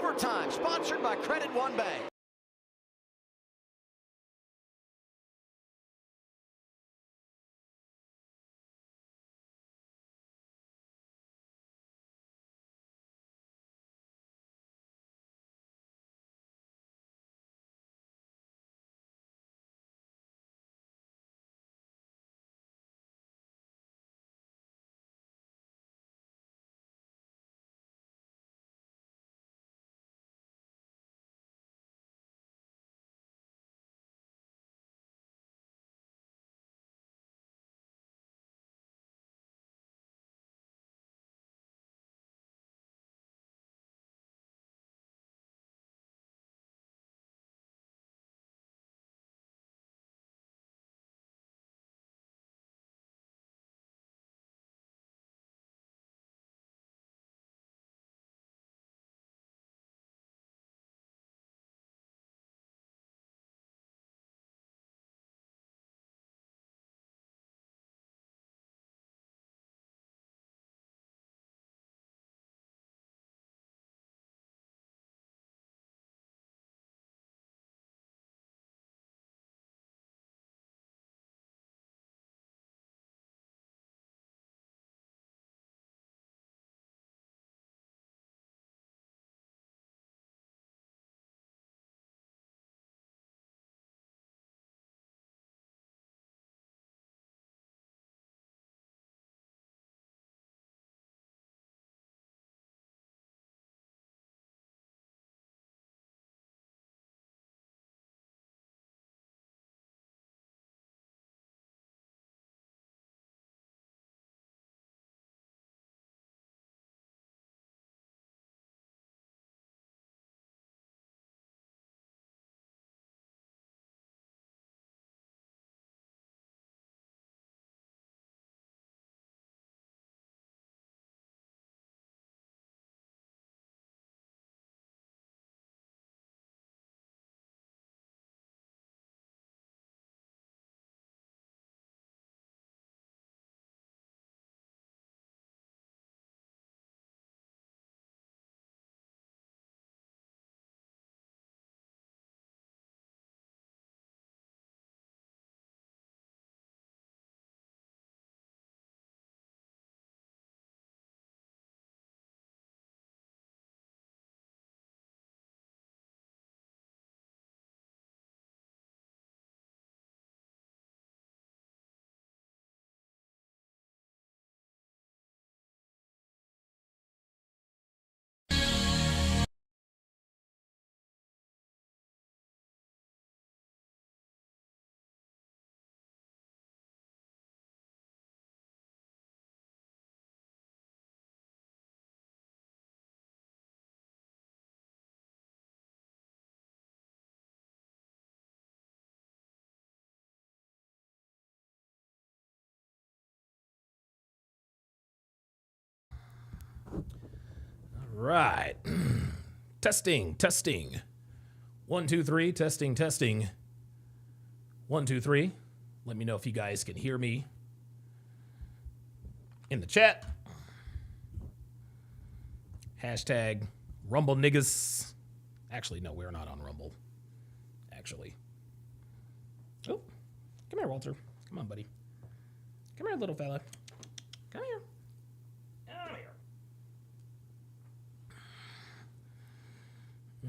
Overtime, sponsored by Credit One Bank. Right. Testing. 1, 2, 3, testing. 1, 2, 3. Let me know if you guys can hear me in the chat. Hashtag Rumble niggas. Actually, no, we're not on Rumble. Actually. Oh, come here, Walter. Come on, buddy. Come here, little fella. Come here. Come here.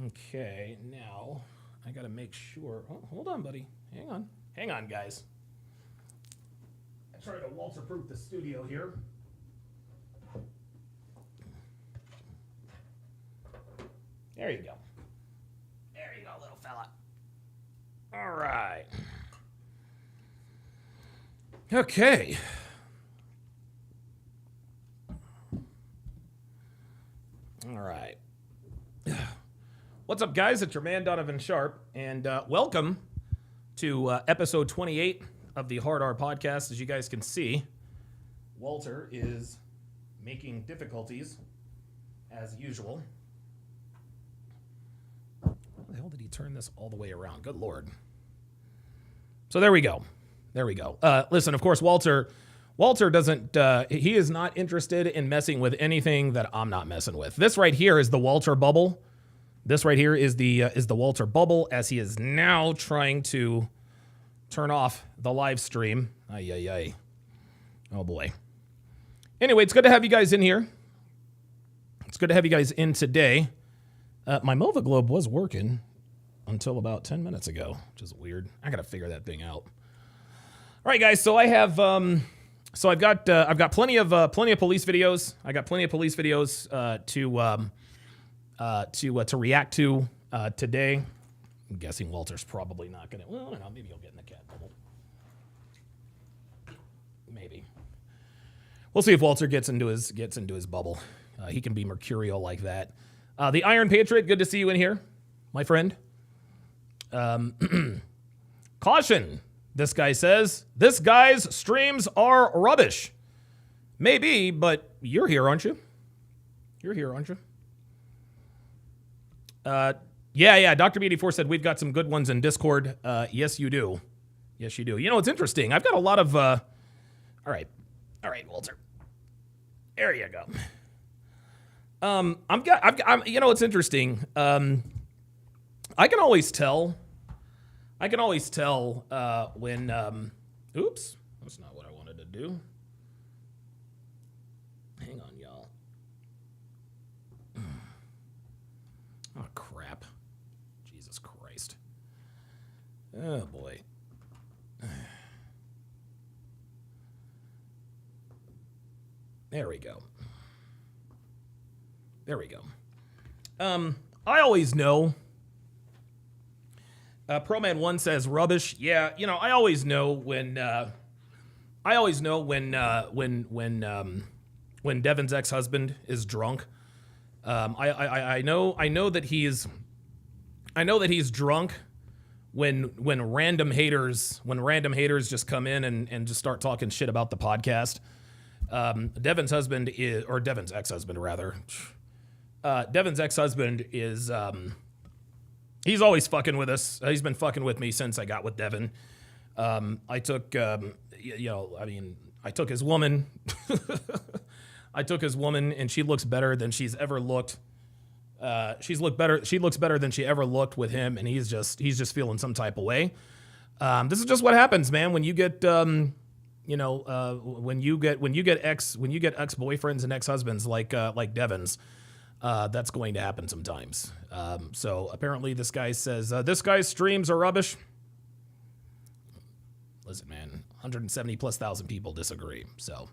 Okay, now I gotta make sure. Oh, hold on, buddy. Hang on, guys. I try to Walter-proof the studio here. There you go. There you go, little fella. All right. Okay. All right. What's up, guys? It's your man, Donovan Sharp, and welcome to episode 28 of the Hard R podcast. As you guys can see, Walter is making difficulties as usual. How the hell did he turn this all the way around? Good Lord. So there we go. Listen, of course, Walter doesn't, he is not interested in messing with anything that I'm not messing with. This right here is the Walter bubble. This right here is the Walter bubble, as he is now trying to turn off the live stream. Ay, ay, ay. Oh, boy. Anyway, it's good to have you guys in here. It's good to have you guys in today. My Mova Globe was working until about 10 minutes ago, which is weird. I got to figure that thing out. All right, guys. So I have, I've got plenty of police videos. I got plenty of police videos to react to today. I'm guessing Walter's probably not gonna. Well, I don't know. Maybe he'll get in the cat bubble. Maybe. We'll see if Walter gets into his bubble. He can be mercurial like that. The Iron Patriot, good to see you in here, my friend. Caution, this guy says. This guy's streams are rubbish. Maybe, but you're here, aren't you? You're here, aren't you? Yeah, Dr. B84 said we've got some good ones in Discord. Yes, you do. Yes, you do. You know, it's interesting. I've got a lot of, all right, Walter. There you go. You know, it's interesting. I can always tell when, oops, that's not what I wanted to do. Hang on, y'all. Oh, crap. Jesus Christ. Oh, boy. There we go. There we go. I always know. ProMan1 says rubbish. Yeah, you know, I always know when Devin's ex-husband is drunk. I know that he's drunk when random haters just come in and just start talking shit about the podcast. Devin's husband is, or Devin's ex-husband rather. Devin's ex-husband is, he's always fucking with us. He's been fucking with me since I got with Devin. I took his woman. I took his woman, and she looks better than she's ever looked. She looks better than she ever looked with him, and he's just feeling some type of way. This is just what happens, man. When you get, when you get ex-boyfriends and ex-husbands like Devin's, that's going to happen sometimes. So apparently this guy says, this guy's streams are rubbish. Listen, man, 170 plus thousand people disagree. So,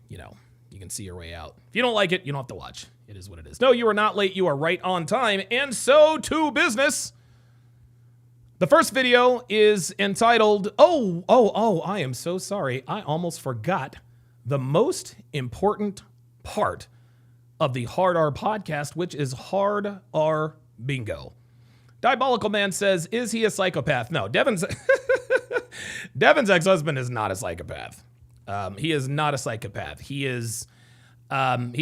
you know, you can see your way out. If you don't like it, you don't have to watch. It is what it is. No, you are not late. You are right on time. And so to business. The first video is entitled, I am so sorry. I almost forgot the most important part of the Hard R podcast, which is Hard R Bingo. Diabolical Man says, is he a psychopath? No, Devin's ex-husband is not a psychopath. He is not a psychopath. He is the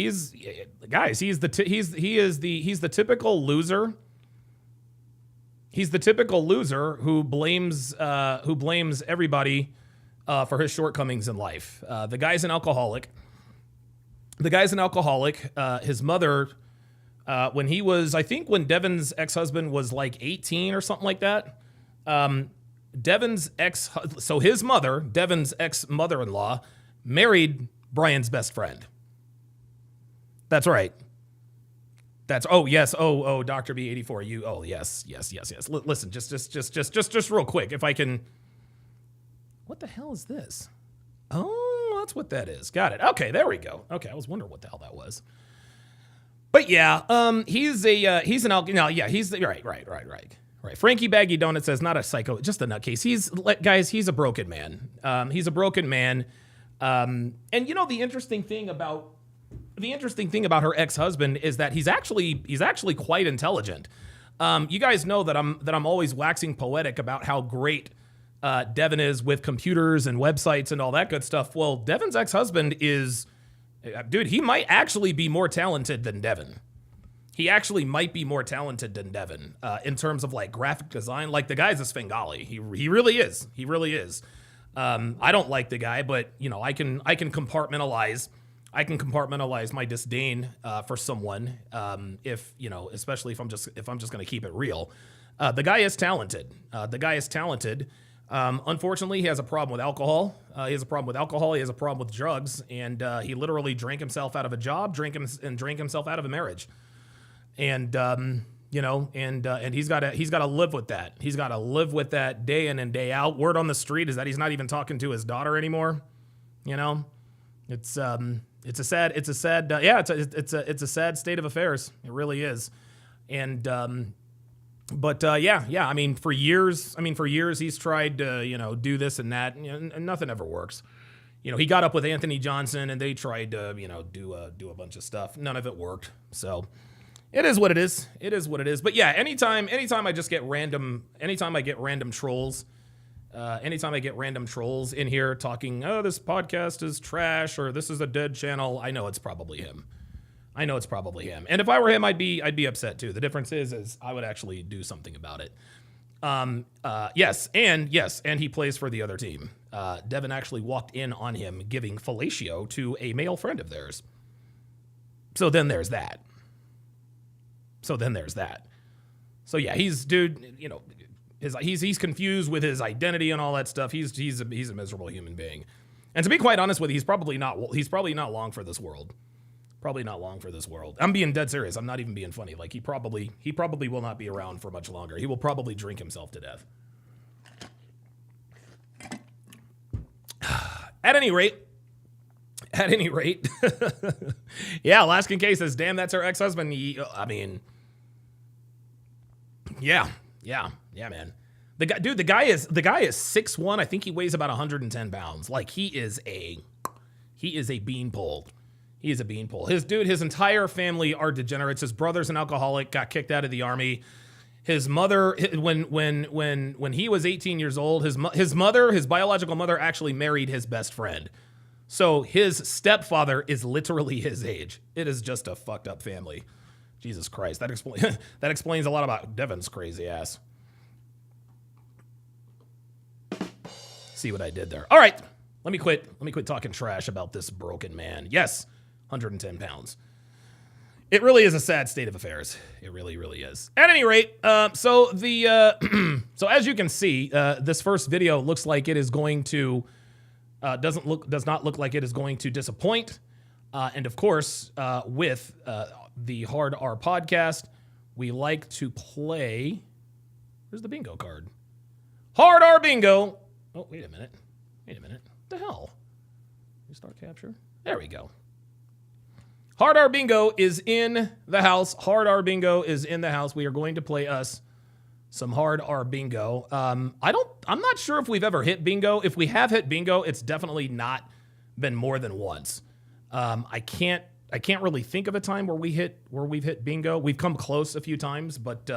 typical loser. He's the typical loser who blames everybody for his shortcomings in life. The guy's an alcoholic. His mother, when Devin's ex-husband was like 18 or something like that, Devin's ex-mother-in-law married Brian's best friend. That's right. Dr. B84, yes. Listen, just real quick, if I can. What the hell is this? Oh, that's what that is. Got it. Okay, there we go. Okay, I was wondering what the hell that was. But yeah, he's right. Frankie Baggy Donut says not a psycho, just a nutcase. He's a broken man. He's a broken man. And you know the interesting thing about her ex-husband is that he's actually quite intelligent. You guys know that I'm always waxing poetic about how great Devin is with computers and websites and all that good stuff. Well, Devin's ex-husband is, dude, he might actually be more talented than Devin. He actually might be more talented than Devin in terms of like graphic design. Like the guy's a Svengali. He really is. He really is. I don't like the guy, but you know, I can compartmentalize I can compartmentalize my disdain for someone, if especially if I'm just going to keep it real. The guy is talented. Unfortunately, he has a problem with alcohol. He has a problem with drugs, and he literally drank himself out of a job, drank himself out of a marriage, and he's got to live with that. He's got to live with that day in and day out. Word on the street is that he's not even talking to his daughter anymore. It's a sad state of affairs. It really is, and. I mean, for years he's tried to, do this and that, and nothing ever works. He got up with Anthony Johnson and they tried to, do a bunch of stuff. None of it worked. So it is what it is. It is what it is. But yeah, anytime I get random trolls in here talking, oh, this podcast is trash or this is a dead channel, I know it's probably him. And if I were him, I'd be upset too. The difference is I would actually do something about it. Yes, and he plays for the other team. Devin actually walked in on him giving fellatio to a male friend of theirs. So then there's that. So yeah, he's confused with his identity and all that stuff. He's a miserable human being. And to be quite honest with you, he's probably not long for this world. I'm being dead serious. I'm not even being funny. Like he probably will not be around for much longer. He will probably drink himself to death. At any rate, yeah, Alaskan K says, damn, that's her ex-husband. Yeah, man. The guy is 6'1". I think he weighs about 110 pounds. Like he is a beanpole. He is a beanpole. His entire family are degenerates. His brother's an alcoholic, got kicked out of the army. His mother, when he was 18 years old, his biological mother actually married his best friend. So his stepfather is literally his age. It is just a fucked up family. Jesus Christ. That explains a lot about Devin's crazy ass. See what I did there. All right. Let me quit talking trash about this broken man. Yes, 110 pounds. It really is a sad state of affairs. It really, really is. At any rate, so as you can see, this first video looks like it is going to does not look like it is going to disappoint. And of course, with the Hard R podcast, we like to play. Where's the bingo card? Hard R bingo. Oh, wait a minute. What the hell? Restart capture. There we go. Hard R bingo is in the house. We are going to play us some Hard R bingo. I'm not sure if we've ever hit bingo. If we have hit bingo, it's definitely not been more than once. I can't really think of a time where we've hit bingo. We've come close a few times, but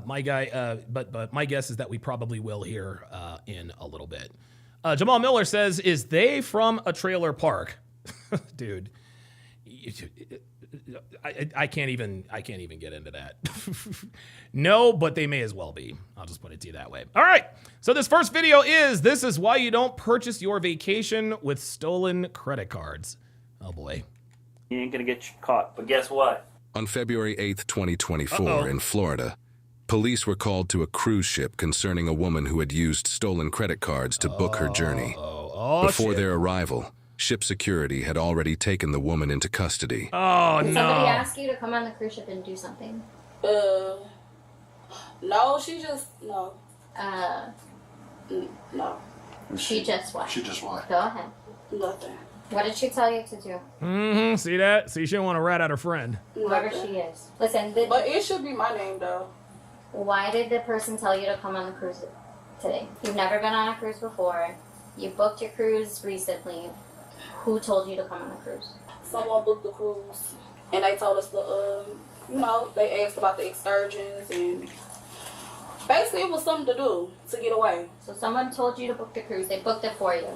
my guess is that we probably will here in a little bit. Jamal Miller says, "Is they from a trailer park?" Dude, I can't even get into that. No, but they may as well be. I'll just put it to you that way. All right. So this first video this is why you don't purchase your vacation with stolen credit cards. Oh boy. You ain't gonna get caught, but guess what? On February 8th, 2024, in Florida, police were called to a cruise ship concerning a woman who had used stolen credit cards to book her journey. Before their arrival, ship security had already taken the woman into custody. Oh, Did no. somebody ask you to come on the cruise ship and do something? No, she just, no. No, She just what? She just what? Go ahead. nothing. What did she tell you to do? Mm-hmm. See that? See, she didn't want to rat out her friend. Whoever Nothing. she is. Listen, But it should be my name, though. why did the person tell you to come on the cruise today? You've never been on a cruise before. You booked your cruise recently. Who told you to come on the cruise? Someone booked the cruise, and they told us they asked about the excursions, and basically it was something to do to get away. So someone told you to book the cruise. They booked it for you.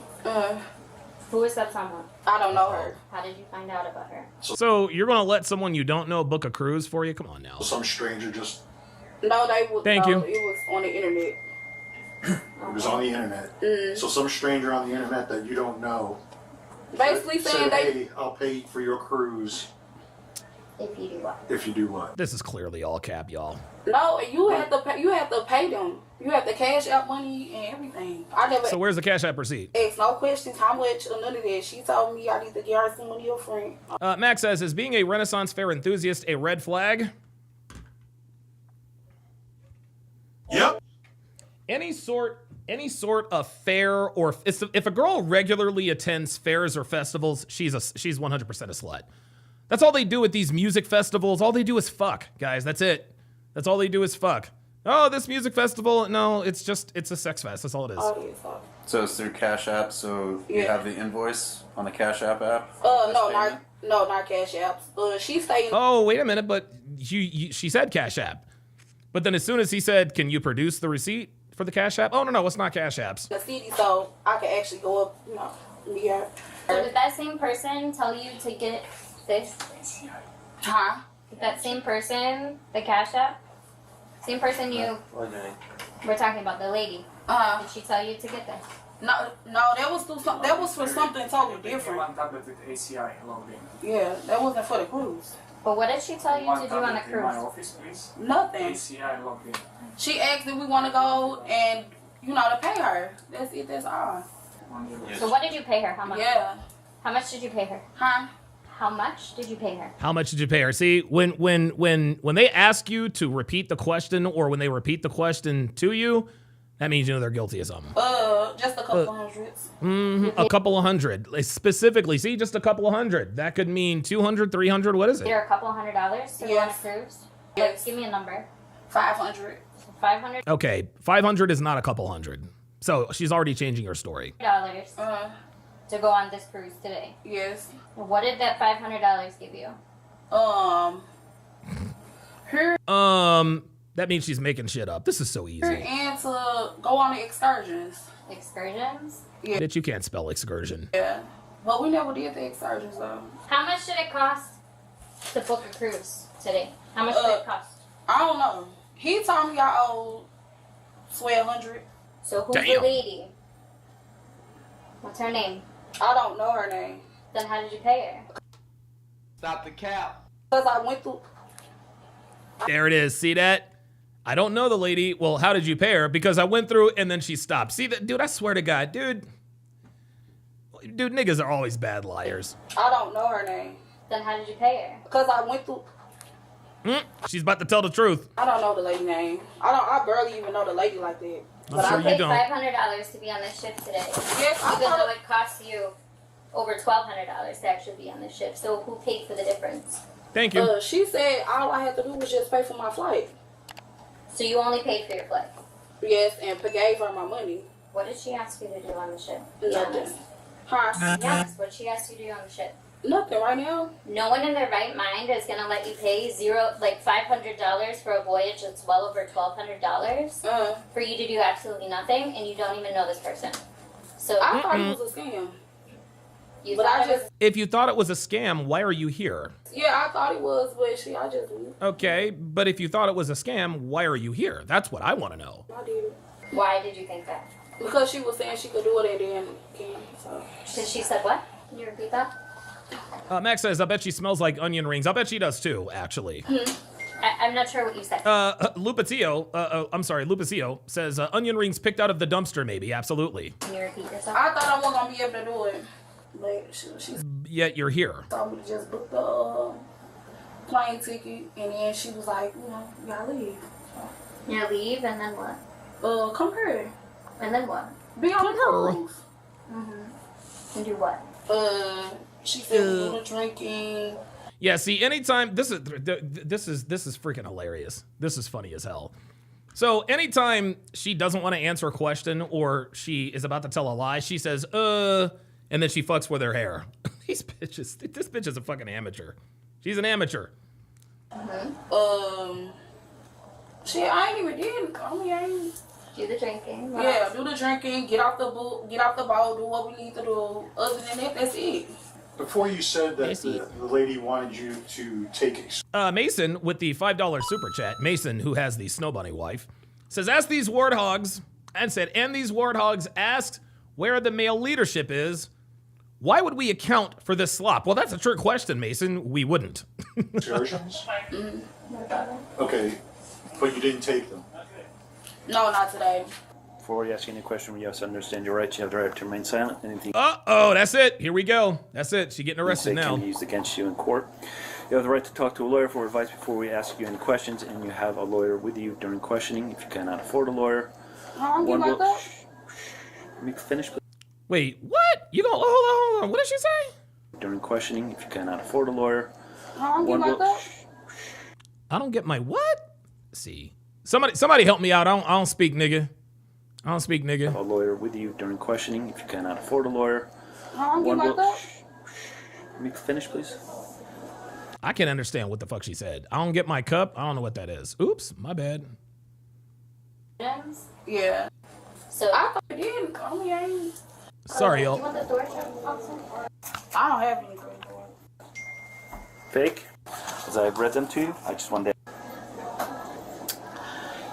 Who is that someone? I don't know her. How did you find out about her? So you're going to let someone you don't know book a cruise for you? Come on now. Some stranger just, No, they would. Thank you. It was on the internet. it was on the internet. So some stranger on the internet that you don't know Basically saying they. Hey, I'll pay for your cruise If you do what? if you do what? This is clearly all cap, y'all. No, you have to pay. You have to pay them. You have to cash out money and everything. I never So where's the Cash App receipt? asked no questions. How much or none of that. She told me I need to give her some money up front. Max says, is being a Renaissance fair enthusiast a red flag? Yep. Any sort of fair, or if a girl regularly attends fairs or festivals, she's 100% a slut. That's all they do at these music festivals. All they do is fuck, guys. That's it. That's all they do is fuck. Oh, this music festival? No, it's a sex fest. That's all it is. Oh, yes, sir. So it's through Cash App, so you Yeah. have the invoice on the Cash App app? No, Payment? not cash apps. She stayed. Oh, wait a minute, but she said Cash App. But then as soon as he said, can you produce the receipt for the Cash App? Oh, no, it's not Cash Apps. The city, so I could actually go up, yeah. So did that same person tell you to get this? Huh? Did that same person, the Cash App? Same person you we're talking about, the lady. Did she tell you to get this? No, that was through some, that was for something totally different. One tablet with ACI logged in. Yeah, that wasn't for the cruise. But what did she tell you to do on the In my cruise? office, please. Nothing. ACI logged in. She asked if we want to go and, to pay her. That's it, that's all. So what did you pay her? How much? Yeah. How much did you pay her? Huh? How much did you pay her? How much did you pay her? See, when they ask you to repeat the question, or when they repeat the question to you, that means you know they're guilty of something. Just a couple hundreds. A couple of hundred. Like, specifically, see, just a couple of hundred. That could mean 200, 300, what is it? There are a couple $100 to go on a Yes. cruise? Yes. Give me a number. 500. $500 Okay, 500 is not a couple hundred. So she's already changing her story. to go on this cruise today. Yes. What did that $500 give you? That means she's making shit up. This is so easy. And to go on the excursions. Excursions? Yeah. Bitch, you can't spell excursion. Yeah. But we never did the excursions though. How much did it cost to book a cruise today? How much did it cost? I don't know. He told me I owed $1,200. So who's Damn. the lady? What's her name? I don't know her name. Then how did you pay her? Stop the cap. Because I went through. There it is. See that? I don't know the lady. Well, how did you pay her? Because I went through and then she stopped. See that? Dude, I swear to God. Dude, niggas are always bad liars. I don't know her name. Then how did you pay her? Because I went through. She's about to tell the truth. I don't know the lady name. I barely even know the lady like that. I'm But sure I you Paid don't. $500 to be on this ship today. Yes, I Even though thought it costs you over $1,200 to actually be on this ship. So who paid for the difference? Thank you. she said all I had to do was just pay for my flight. So you only paid for your flight. Yes, and gave her my money. What did she ask you to do on the ship? Be Nothing. honest. Huh? Yes, what did she ask you to do on the ship? Nothing right now. No one in their right mind is gonna let you pay $500 for a voyage that's well over $1,200 for you to do absolutely nothing, and you don't even know this person. So I thought it was a scam. you But thought I it was just, If you thought it was a scam, why are you here? yeah, I thought it was, but I just, Okay, but if you thought it was a scam, why are you here? That's what I want to know. I did it. Why did you think that? Because she was saying she could do it and then can't, so. Because she said what? Can you repeat that? Max says, I bet she smells like onion rings. I bet she does too, actually. I'm not sure what you said. Lupicillo says, onion rings picked out of the dumpster, maybe. Absolutely. Can you repeat yourself? I thought I wasn't going to be able to do it. But she Yet you're here. told me to just book the plane ticket, and then she was like, you gotta leave. You leave, and then what? Come here. And then what? Be on the cruise. And do what? She said we do the drinking. Yeah, see, anytime this is freaking hilarious. This is funny as hell. So anytime she doesn't want to answer a question or she is about to tell a lie, she says, and then she fucks with her hair. These bitches, this bitch is a fucking amateur. She's an amateur. Shit, I ain't even did. I mean, I ain't. Do the drinking. What Yeah, else? do the drinking, get off the boat, do what we need to do. Other than that, that's it. Before you said that the lady wanted you to take Mason with the $5 super chat. Mason, who has the Snow Bunny wife, says, and these warthogs asked where the male leadership is. Why would we account for this slop? Well, that's a trick question, Mason. We wouldn't. Excursions? Okay, but you didn't take them. No, not today. Before you ask any question, you have to understand your rights. You have the right to remain silent. Anything Uh-oh, that's it. Here we go. That's it. She's getting you arrested say now. can be used against you in court. You have the right to talk to a lawyer for advice before we ask you any questions, and you have a lawyer with you during questioning. If you cannot afford a lawyer, I'm getting locked up. let me finish. Please. Wait, what? You gonna hold on. What did she say? During questioning, if you cannot afford a lawyer, I'm getting locked up. I don't get my what? Let's see. Somebody help me out. I don't speak nigga. I don't speak nigga. a lawyer with you during questioning. If you cannot afford a lawyer, I'm getting locked up. let me finish, please. I can't understand what the fuck she said. I don't get my cup. I don't know what that is. Oops, my bad. Yeah. So I thought you did. I mean, I ain't. Sorry, you y'all. want the door shut, officer? I don't have any credit card. Fake. As I've read them to you, I just wanted to.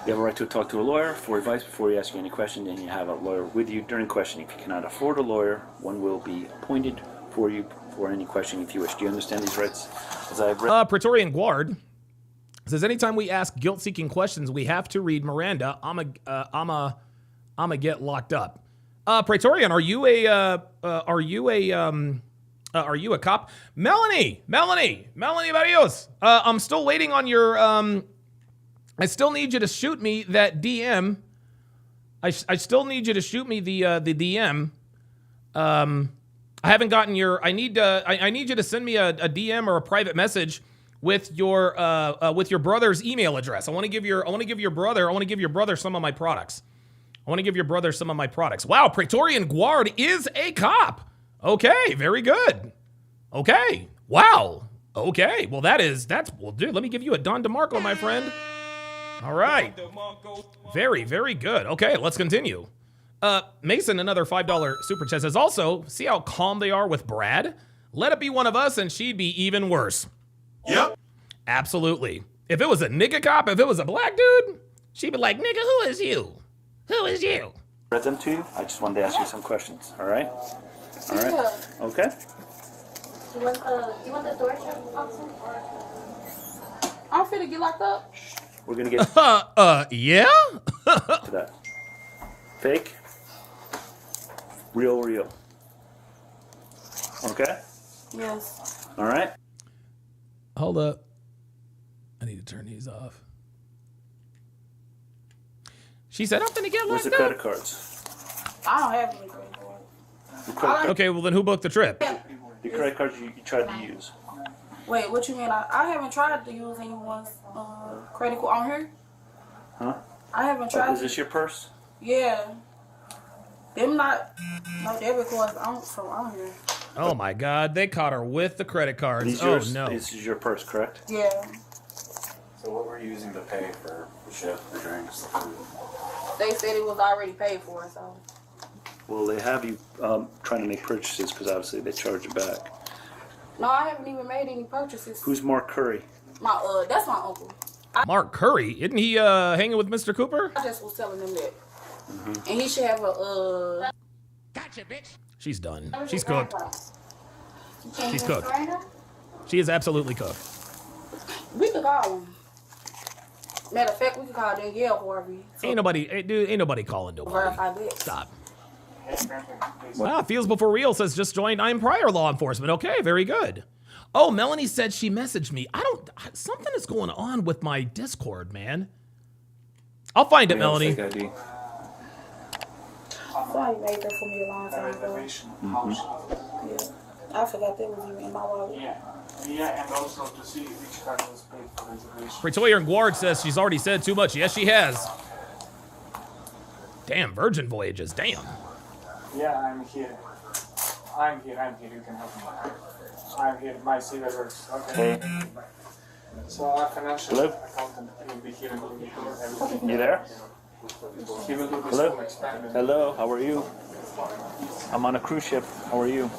You have a right to talk to a lawyer for advice before you ask you any question, and you have a lawyer with you during questioning. If you cannot afford a lawyer, one will be appointed for you for any question if you wish. Do you understand these rights? As I've read. Praetorian Guard says anytime we ask guilt-seeking questions, we have to read Miranda. I'ma get locked up. Praetorian, are you a cop? Melanie Barrios. I'm still waiting on your I still need you to shoot me that DM. I still need you to shoot me the DM. I haven't gotten your. I need you to send me a DM or a private message with your brother's email address. I want to give your brother some of my products. Wow, Praetorian Guard is a cop. Okay, very good. Okay, wow. Okay, well dude. Let me give you a Don DeMarco, my friend. All right. Very, very good. Okay, let's continue. Mason, another $5 super chat says, also, see how calm they are with Brad? Let it be one of us and she'd be even worse. Yep. Absolutely. If it was a nigga cop, if it was a black dude, she'd be like, nigga, who is you? Who is you? Read them to you. I just wanted to ask you some questions. All right. All right. Yeah. Okay. Do you want the door shut, officer? I'm finna get locked up. We're gonna get Yeah? to that. Fake. Real. Okay. Yes. All right. Hold up. I need to turn these off. She said, I'm finna get Where's the locked credit up. cards? I don't have any credit card. The credit, card, Okay, well then who booked the trip? the credit cards you tried to use. Wait, what you mean? I haven't tried to use anyone's credit card on here. Huh? I haven't tried. Is this your purse? Yeah. Them not no debit cards from on here. Oh my God, they caught her with the credit cards. These Oh yours, no. This is your purse, correct? Yeah. So what were you using to pay for the ship, the drinks, the food? They said it was already paid for, so. Well, they have you trying to make purchases because obviously they charge you back. No, I haven't even made any purchases. Who's Mark Curry? That's my uncle. Mark Curry, isn't he hanging with Mr. Cooper? I just was telling him that. And he should have a She's done. She's cooked. She's cooked. She is absolutely cooked. We could call him. Matter of fact, we could call Danielle Harvey. Ain't nobody calling nobody. Verify that. Stop. Wow, Feels Before Real says just joined I'm prior law enforcement. Okay, very good. Oh, Melanie said she messaged me. Something is going on with my Discord, man. I'll find it, Melanie. Fake ID. Somebody made that for me a long time ago. Reservation house. Yeah. I forgot that was even in my wallet. Yeah, and also to see which card was paid for reservation. Praetorian Guard says she's already said too much. Yes, she has. Damn, Virgin Voyages. Damn. Yeah, I'm here. You can help me. I'm here. My CV works. Okay. So our financial Hello? accountant will be here and will be here. Everything. You there? He will do this Hello? full experiment. Hello, how are you? I'm on a cruise ship. How are you?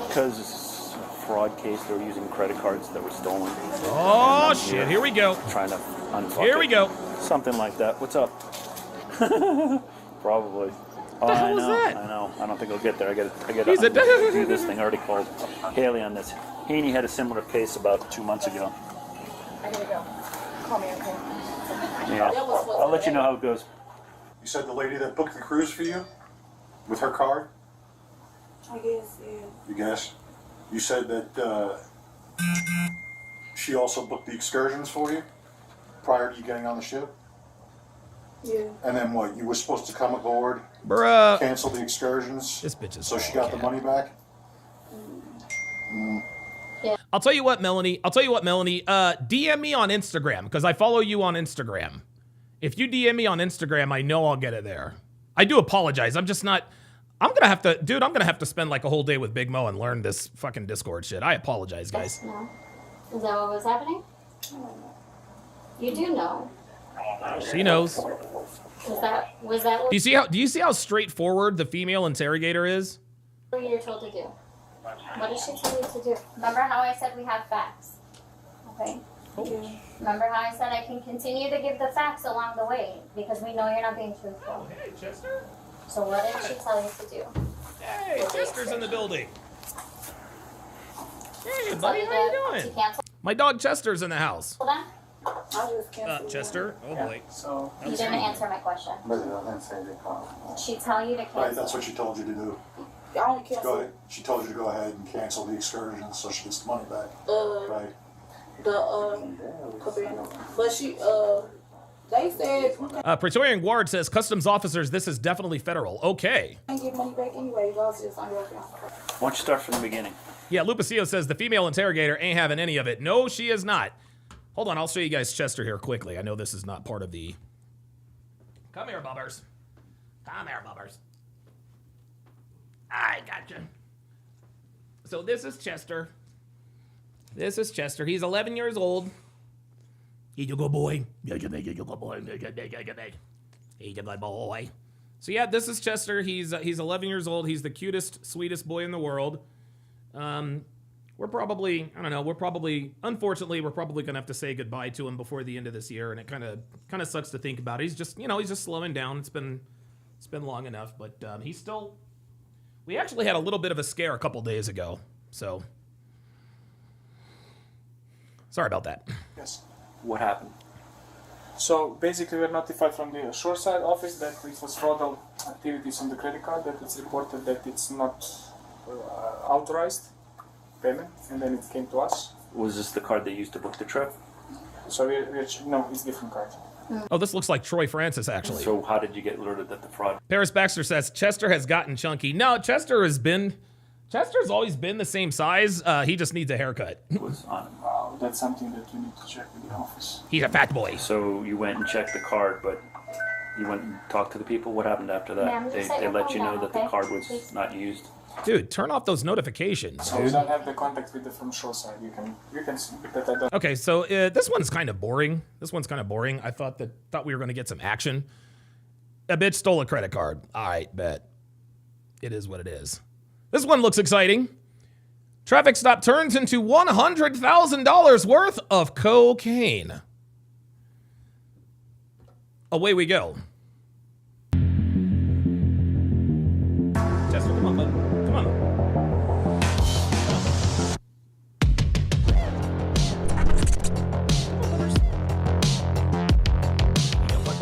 Because it's a fraud case. They were using credit cards that were stolen. Oh, shit. Here we go. Trying to unfuck Here it. we go. Something like that. What's up? Probably. Oh, the hell I is know, that? I know. I don't think I'll get there. I got He's to a- do this thing. I already called Haley on this. Haney had a similar case about 2 months ago. I gotta go. Call me, okay? Yeah. I'll let you know how it goes. You said the lady that booked the cruise for you with her card? I guess, yeah. You guess? You said that she also booked the excursions for you prior to you getting on the ship? Yeah. And then what? You were supposed to come aboard, Bruh. cancel the excursions, This bitch is so she all got the cat. money back? I'll tell you what, Melanie. DM me on Instagram because I follow you on Instagram. If you DM me on Instagram, I know I'll get it there. I do apologize. I'm just not. I'm gonna have to spend like a whole day with Big Mo and learn this fucking Discord shit. I apologize, guys. No. Is that what was happening? You do know. She knows. Was that what Do you see how straightforward the female interrogator is? you're told to do? What did she tell you to do? Remember how I said we have facts? Okay. Yeah. Remember how I said I can continue to give the facts along the way because we know you're not being truthful. Hey, Chester. So what did she tell you to do? Hey, Chester's in the building. Hey, Tell buddy, you how you to doing? cancel My dog Chester's in the house. them? I just canceled. Chester. Oh boy. So You didn't answer my question. Did she tell you to Right, cancel? that's what she told you to do. I only Go canceled ahead. She told you to go ahead and cancel the excursions so she gets the money back. Right. the cabana. But she they said you Praetorian Guard says, customs officers, this is definitely federal. Okay. can't get money back anyway. I was just unworking. Why don't you start from the beginning? Yeah, Lupicio says the female interrogator ain't having any of it. No, she is not. Hold on, I'll show you guys Chester here quickly. I know this is not part of the... Come here, Bubbers. Come here, Bubbers. I gotcha. So this is Chester. This is Chester. He's 11 years old. He's a good boy. He's a good boy. He's a good boy. So yeah, this is Chester. He's 11 years old. He's the cutest, sweetest boy in the world. We're probably, unfortunately, we're probably gonna have to say goodbye to him before the end of this year, and it kind of sucks to think about. He's just slowing down. It's been long enough, but he's still. We actually had a little bit of a scare a couple days ago, so sorry about that. yes. What happened? So basically, we're notified from the shoreside office that it was fraudulent activities on the credit card. That it's reported that it's not authorized payment, and then it came to us. Was this the card they used to book the trip? So no, it's different card. Oh, this looks like Troy Francis, actually. So how did you get alerted that the fraud Paris Baxter says Chester has gotten chunky. No, Chester's always been the same size. He just needs a haircut. was on him? Wow, that's something that we need to check with the office. He's a fat boy. So you went and checked the card, but you went and talked to the people? What happened after that? Ma'am, They just set your let phone you know down, that the okay? card was Please. not used? Dude, turn off those notifications, So we dude. don't have the contact with the from shoreside. You can see that I don't. Okay, so this one's kind of boring. I thought we were going to get some action. A bitch stole a credit card. All right, bet. It is what it is. This one looks exciting. Traffic stop turns into $100,000 worth of cocaine. Away we go. Chester, come on, bud. Come on.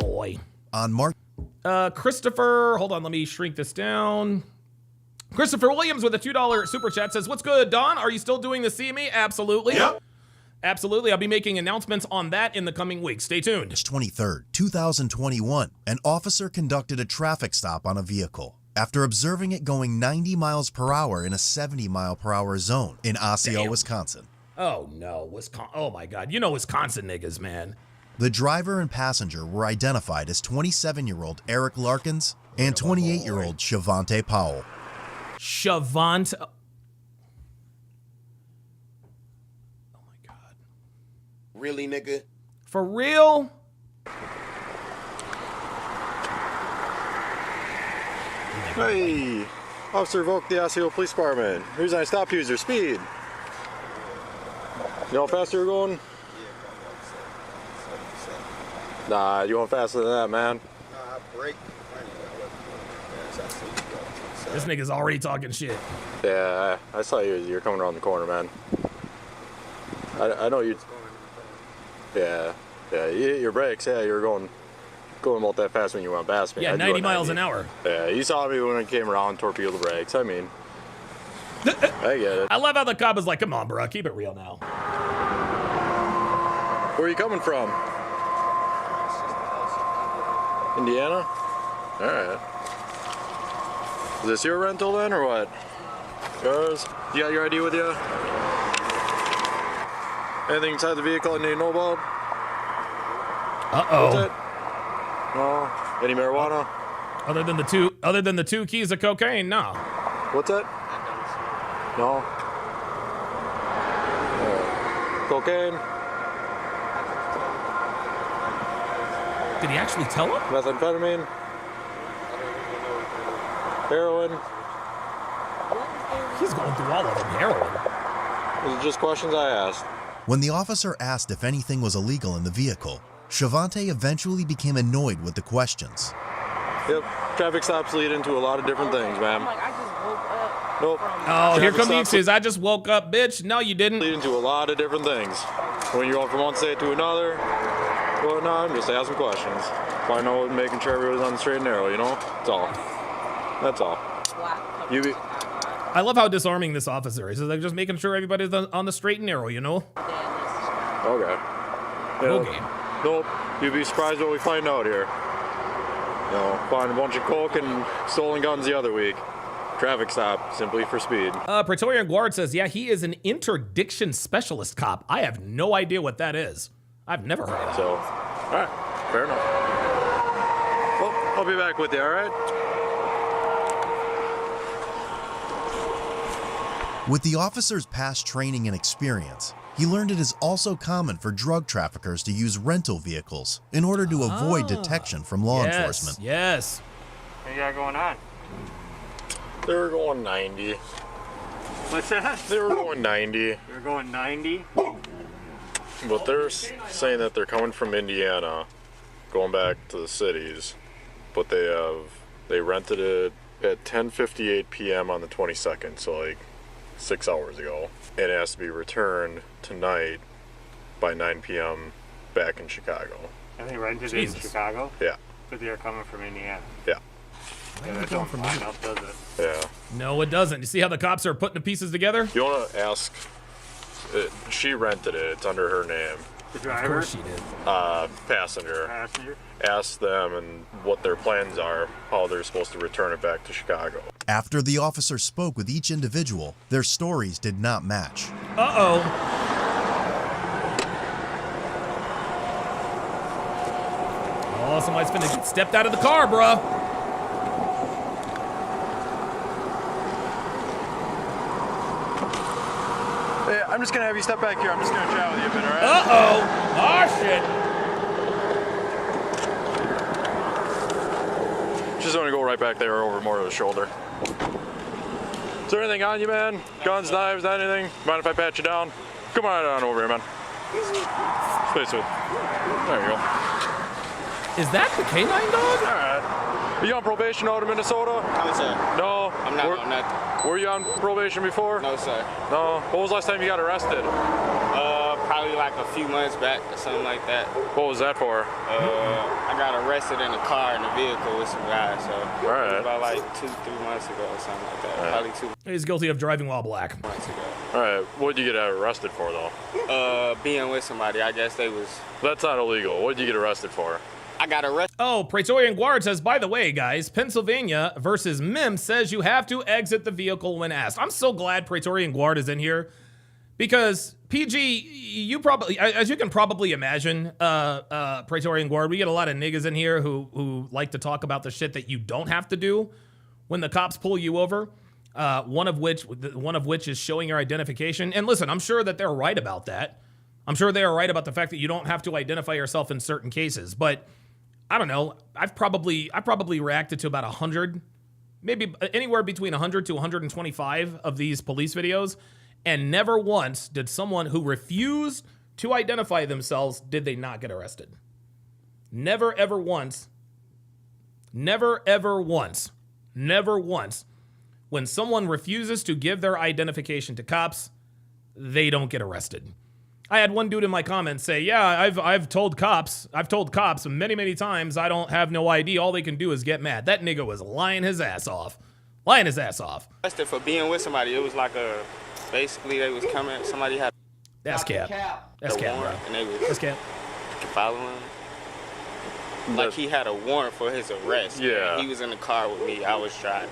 Boy. On March Christopher, hold on, let me shrink this down. Christopher Williams with a $2 super chat says, "What's good, Don? Are you still doing the CME?" Absolutely. Yep. Absolutely. I'll be making announcements on that in the coming weeks. Stay tuned. 23rd, 2021, an officer conducted a traffic stop on a vehicle after observing it going 90 miles per hour in a 70 mile per hour zone in Osseo, Damn. Wisconsin. Oh no, Wisconsin. Oh my God. You know Wisconsin niggas, man. The driver and passenger were identified as 27-year-old Eric Larkins and 28-year-old Shavante Powell. Shavant. Oh my God. Really, nigga? For real? Hey, Officer Volk, the Osseo Police Department. Reason I stopped you is your speed. You know how fast you were going? Nah, you went faster than that, man. Break. This nigga's already talking shit. Yeah, I saw you're coming around the corner, man. I know you. Yeah, your brakes. Yeah, you were going about that fast when you went past me. Yeah, 90 miles an hour. Yeah, you saw me when I came around, torpedo the brakes. I mean, I get it. I love how the cop is like, come on, bro, keep it real now. Where are you coming from? Indiana? All right. Is this your rental then, or what? Yours? You got your ID with you? Anything inside the vehicle I need to know about? Uh-oh. What's it? No. Any marijuana? Other than the two keys of cocaine, no. What's that? No. Cocaine? Did he actually tell him? Methamphetamine? Heroin? He's going through all of them. Heroin. These are just questions I asked. When the officer asked if anything was illegal in the vehicle, Shavante eventually became annoyed with the questions. Yep, traffic stops lead into a lot of different things, ma'am. Nope. Oh, here come the excuses. I just woke up, bitch. No, you didn't. Lead into a lot of different things. When you're going from one state to another, whatnot, I'm just asking questions. Find out, making sure everybody's on the straight and narrow, you know? That's all. That's all. I love how disarming this officer is. He's like, just making sure everybody's on the straight and narrow, you know? Okay. Okay. Nope. You'd be surprised what we find out here. You know, find a bunch of coke and stolen guns the other week. Traffic stop, simply for speed. Praetorian Guard says, yeah, he is an interdiction specialist cop. I have no idea what that is. I've never heard of that. So, all right, fair enough. Well, I'll be back with you, all right? With the officer's past training and experience, he learned it is also common for drug traffickers to use rental vehicles in order to avoid detection from law enforcement. Yes. What you got going on? They were going 90. What's that? They were going 90. They're going 90? But they're saying that they're coming from Indiana, going back to the cities, but they rented it at 10:58 p.m. on the 22nd, so like 6 hours ago, and it has to be returned tonight by 9 p.m. back in Chicago. And they rented it in Chicago? Yeah. But they're coming from Indiana? Yeah. Yeah, that don't line up, does it? Yeah. No, it doesn't. You see how the cops are putting the pieces together? You want to ask, she rented it, it's under her name. The driver? Of course she did. Passenger. Passenger? Ask them and what their plans are, how they're supposed to return it back to Chicago. After the officer spoke with each individual, their stories did not match. Uh-oh. Oh, somebody's finna get stepped out of the car, bruh. Hey, I'm just gonna have you step back here. I'm just gonna chat with you a bit, all right? Uh-oh. Oh, shit. Just gonna go right back there over more of the shoulder. Is there anything on you, man? Guns, knives, anything? Mind if I pat you down? Come on over here, man. Stay smooth. There you go. Is that the canine dog? All right. Are you on probation out of Minnesota? No, sir. No? I'm not on nothing. Were you on probation before? No, sir. No? What was the last time you got arrested? Probably like a few months back or something like that. What was that for? I got arrested in a car in a vehicle with some guys, so all right. about like 2-3 months ago or something like that. Right. Probably 2 He's guilty of driving while black. months ago. All right. What did you get arrested for, though? Being with somebody, I guess they was... That's not illegal. What did you get arrested for? I got arrested. Oh, Praetorian Guard says, by the way, guys, Pennsylvania versus MIM says you have to exit the vehicle when asked. I'm so glad Praetorian Guard is in here because PG, you probably, as you can probably imagine, Praetorian Guard, we get a lot of niggas in here who like to talk about the shit that you don't have to do when the cops pull you over. One of which is showing your identification. And listen, I'm sure that they're right about that. I'm sure they are right about the fact that you don't have to identify yourself in certain cases, but I don't know. I probably reacted to about 100, maybe anywhere between 100 to 125 of these police videos, and never once did someone who refused to identify themselves did they not get arrested. Never ever once never once, when someone refuses to give their identification to cops, they don't get arrested. I had one dude in my comments say, yeah, I've told cops many, many times I don't have no ID. All they can do is get mad. That nigga was lying his ass off. Arrested for being with somebody. It was like basically they was coming, somebody had. That's cap. That's cap, bro. And they was That's cap. following him. Like he had a warrant for his arrest. Yeah. He was in the car with me. I was driving.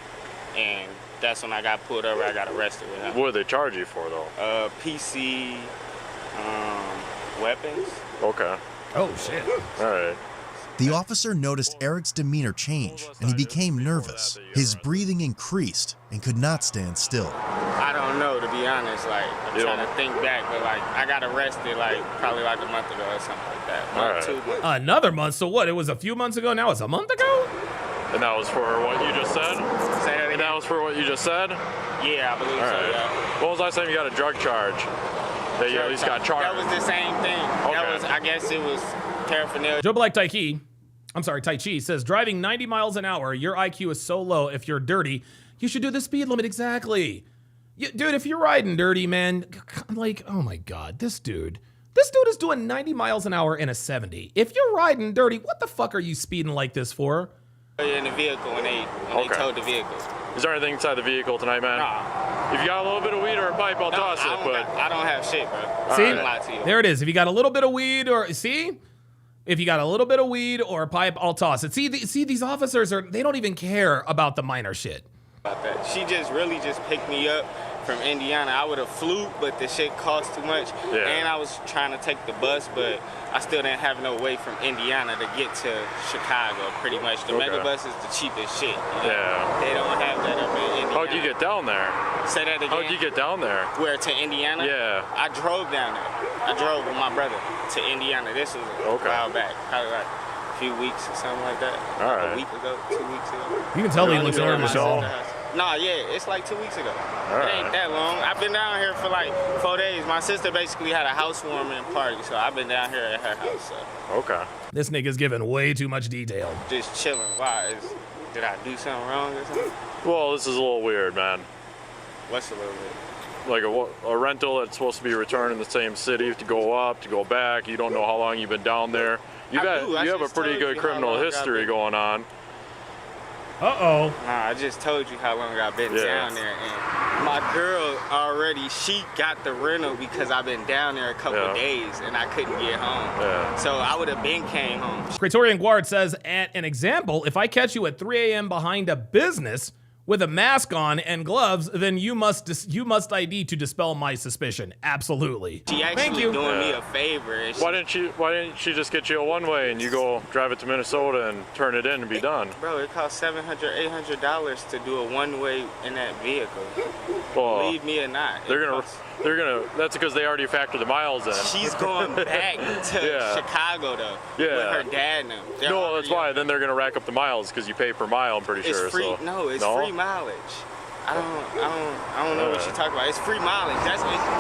And that's when I got pulled over. I got arrested with him. What did they charge you for, though? PC, weapons. Okay. Oh, shit. All right. The officer noticed Eric's demeanor change, and he became nervous. His breathing increased and could not stand still. I don't know, to be honest. Like, I'm trying to think back, but like, I got arrested probably like a month ago or something like that. 2 months. Another month? So what? It was a few months ago. Now it's a month ago? And that was for what you just said? Say that again? And that was for what you just said? Yeah, I believe so, yeah. When was the last time you got a drug charge? That you at least got charged? That was the same thing. Okay. That was, I guess it was paraphernalia. Joe Black Tai Chi says, driving 90 miles an hour, your IQ is so low, if you're dirty, you should do the speed limit. Exactly. Dude, if you're riding dirty, man, like, oh my God, this dude is doing 90 miles an hour in a 70. If you're riding dirty, what the fuck are you speeding like this for? In the vehicle when they towed the vehicle. Is there anything inside the vehicle tonight, man? Nah. If you got a little bit of weed or a pipe, I'll toss it, but... I don't have shit, bro. See, I can't lie to you. there it is. If you got a little bit of weed if you got a little bit of weed or a pipe, I'll toss it. See, these officers they don't even care about the minor shit. About that. She really just picked me up from Indiana. I would have flew, but the shit cost too much. Yeah. And I was trying to take the bus, but I still didn't have no way from Indiana to get to Chicago, pretty much. The mega bus is the cheapest shit. You know? Yeah. They don't have that up in Indiana. How'd you get down there? Say that again? How'd you get down there? Where, to Indiana? Yeah. I drove down there. I drove with my brother to Indiana. This was a while back, probably like a few weeks or something like that. All right. A week ago, 2 weeks ago. You can tell he looks nervous, y'all. Nah, yeah, it's like 2 weeks ago. All It ain't that long. I've been down here for like 4 days. My sister basically had a housewarming party, so I've been down here at her house. So. Okay. This nigga's giving way too much detail. Just chilling. Why? Did I do something wrong or something? Well, this is a little weird, man. What's a little bit? Like a rental that's supposed to be returned in the same city, to go up, to go back. You don't know how long you've been down there. You have a pretty good criminal history going on. Uh-oh. Nah, I just told you how long I've been down there. And my girl already, she got the rental because I've been down there a couple days and I couldn't get home. Yeah. So I would have been came home. Praetorian Guard says, at an example, if I catch you at 3 a.m. behind a business with a mask on and gloves, then you must ID to dispel my suspicion. Absolutely. She actually doing me a favor. Why didn't she just get you a one-way and you go drive it to Minnesota and turn it in and be done? Bro, it costs $700, $800 to do a one-way in that vehicle. Well, believe me or not. That's because they already factored the miles in. She's going back to Chicago though. Yeah. With her dad and them. No, that's why. Then they're gonna rack up the miles because you pay per mile. I'm pretty sure. It's free. So. It's free mileage. I don't know what you're talking about. It's free mileage.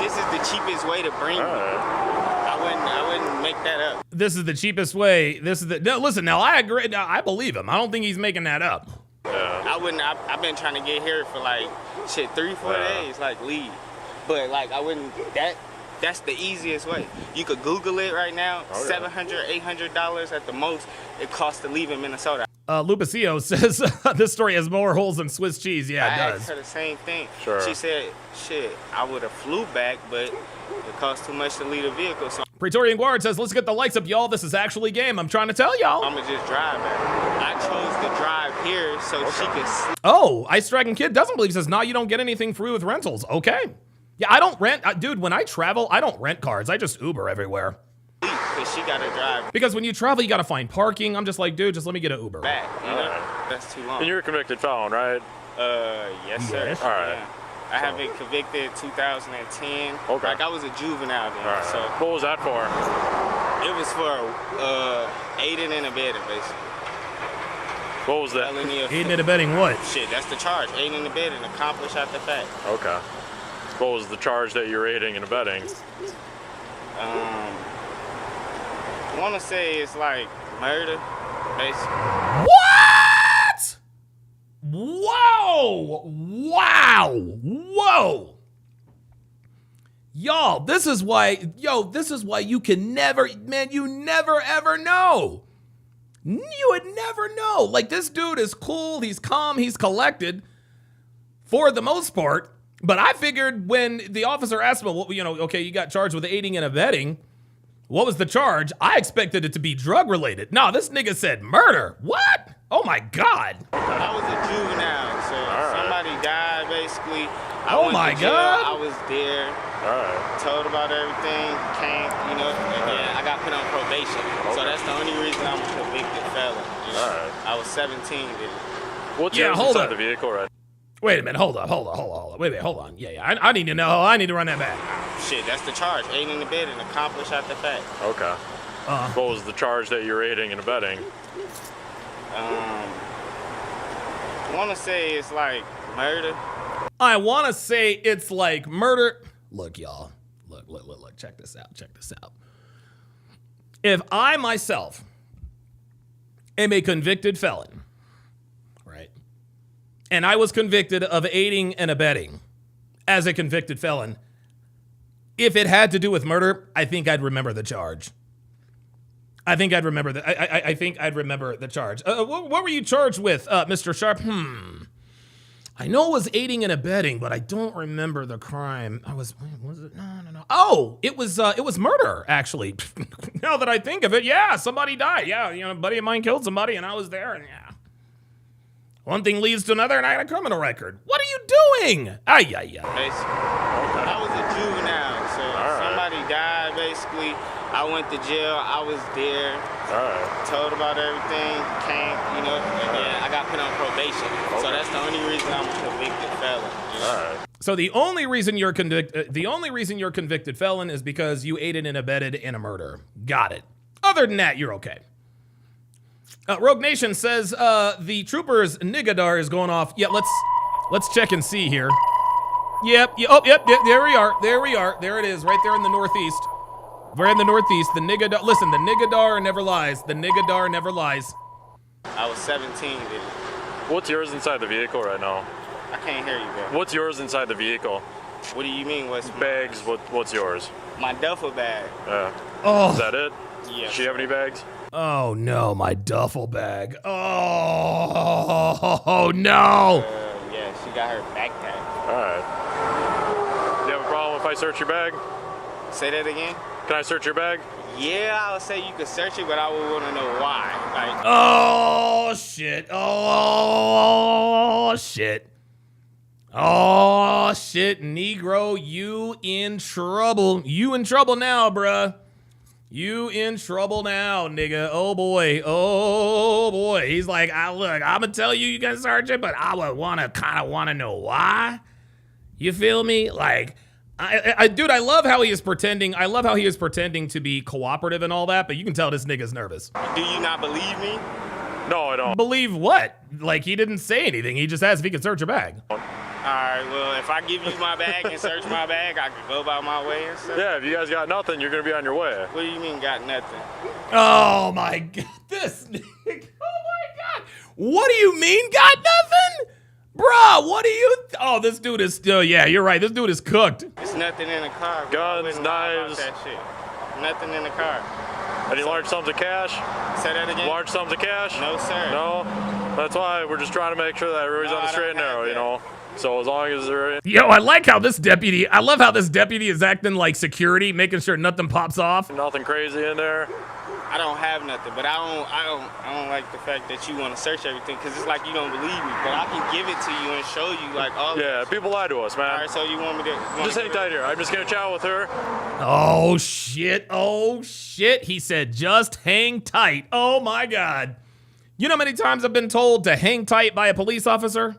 This is the cheapest way to bring me. I wouldn't make that up. This is the cheapest way. No, listen. Now I agree. Now, I believe him. I don't think he's making that up. I wouldn't. I've been trying to get here for like 3-4 days, like leave. But like I wouldn't. That's the easiest way. You could Google it right now. $700, $800 at the most. It costs to leave in Minnesota. Lupicio says this story has more holes than Swiss cheese. Yeah, it I does. asked her the same thing. Sure. She said, "Shit, I would have flew back, but it costs too much to leave the vehicle." So Praetorian Guard says, "Let's get the lights up, y'all. This is actually game. I'm trying to tell y'all." I'ma just drive back. I chose to drive here so she could. Oh, Ice Dragon Kid doesn't believe. Says, "Nah, you don't get anything free with rentals." Okay. Yeah, I don't rent. Dude, when I travel, I don't rent cars. I just Uber everywhere. Because she got to drive. Because when you travel, you got to find parking. I'm just like, dude, just let me get an Uber. Back, you know? That's too long. And you're a convicted felon, right? Yes, sir. Yes. All right. Yeah. I have been convicted 2010. Okay. Like, I was a juvenile then. Right. So What was that for? it was for aiding and abetting, basically. What was that? Aiding and abetting what? Shit, that's the charge. Aiding and abetting, accomplish after fact. Okay. What was the charge that you're aiding and abetting? I want to say it's like murder, basically. What? Whoa! Wow! Whoa! Y'all, this is why you can never, man, you never ever know. You would never know. Like, this dude is cool, he's calm, he's collected for the most part. But I figured when the officer asked him, well, okay, you got charged with aiding and abetting. What was the charge? I expected it to be drug related. No, this nigga said murder. What? Oh my God. I was a juvenile, so somebody died basically. Oh my God. I was there. Told about everything, came, and then I got put on probation. So that's the only reason I'm a convicted felon. I was 17 then. What's inside the vehicle, right? Wait a minute, hold on. Wait, hold on. Yeah, I need to know. I need to run that back. Shit, that's the charge. Aiding and abetting, accomplish after fact. Okay. What was the charge that you're aiding and abetting? I want to say it's like murder. I want to say it's like murder. Look, y'all. Look. Check this out. If I myself am a convicted felon, right, and I was convicted of aiding and abetting as a convicted felon, if it had to do with murder, I think I'd remember the charge. I think I'd remember the charge. What were you charged with, Mr. Sharp? I know it was aiding and abetting, but I don't remember the crime. Was it? No. Oh, it was murder, actually. Now that I think of it, yeah, somebody died. Yeah, a buddy of mine killed somebody, and I was there, and yeah. One thing leads to another, and I got a criminal record. What are you doing? I was a juvenile, so somebody died, basically. I went to jail, I was there, told about everything, came, and then I got put on probation. So that's the only reason I'm a convicted felon. So the only reason you're convicted felon is because you aided and abetted in a murder. Got it. Other than that, you're okay. Rogue Nation says the trooper's Nigadar is going off. Yeah, let's check and see here. Yep. There we are. There it is, right there in the northeast. We're in the northeast. The Nigadar. Listen, the Nigadar never lies. The Nigadar never lies. I was 17 then. What's yours inside the vehicle right now? I can't hear you, bro. What's yours inside the vehicle? What do you mean? What's bags? What's yours? My duffel bag. Yeah. Oh. Is that it? Yeah. Does she have any bags? Oh no, my duffel bag. Oh no. Yeah, she got her backpack. All right. Do you have a problem if I search your bag? Say that again? Can I search your bag? Yeah, I would say you could search it, but I would want to know why. Like, oh shit! Oh shit! Oh shit, Negro, you in trouble? You in trouble now, bruh? You in trouble now, nigga? Oh boy! He's like, look, I'm gonna tell you, you can search it, but I would kind of want to know why. You feel me? Like. Dude, I love how he is pretending. I love how he is pretending to be cooperative and all that, but you can tell this nigga's nervous. Do you not believe me? No, I don't. Believe what? Like, he didn't say anything. He just asked if he could search your bag. All right, well, if I give you my bag and search my bag, I could go about my way and stuff. Yeah, if you guys got nothing, you're going to be on your way. What do you mean got nothing? Oh, my God. This nigga. Oh, my God. What do you mean got nothing? Bruh, what do you... Oh, this dude is still... Yeah, you're right. This dude is cooked. There's nothing in the car. Guns, knives. That shit. Nothing in the car. Any large sums of cash? Say that again? Large sums of cash? No, sir. No? That's why we're just trying to make sure that everybody's on the straight and narrow, So as long as they're... Yo, I like how this deputy... I love how this deputy is acting like security, making sure nothing pops off. Nothing crazy in there. I don't have nothing, but I don't like the fact that you want to search everything because it's like you don't believe me. But I can give it to you and show you like all. Yeah, people lie to us, man. All right, so you want me to? Just hang tight here. I'm just gonna chat with her. Oh shit! Oh shit! He said, "Just hang tight." Oh my God! You know how many times I've been told to hang tight by a police officer?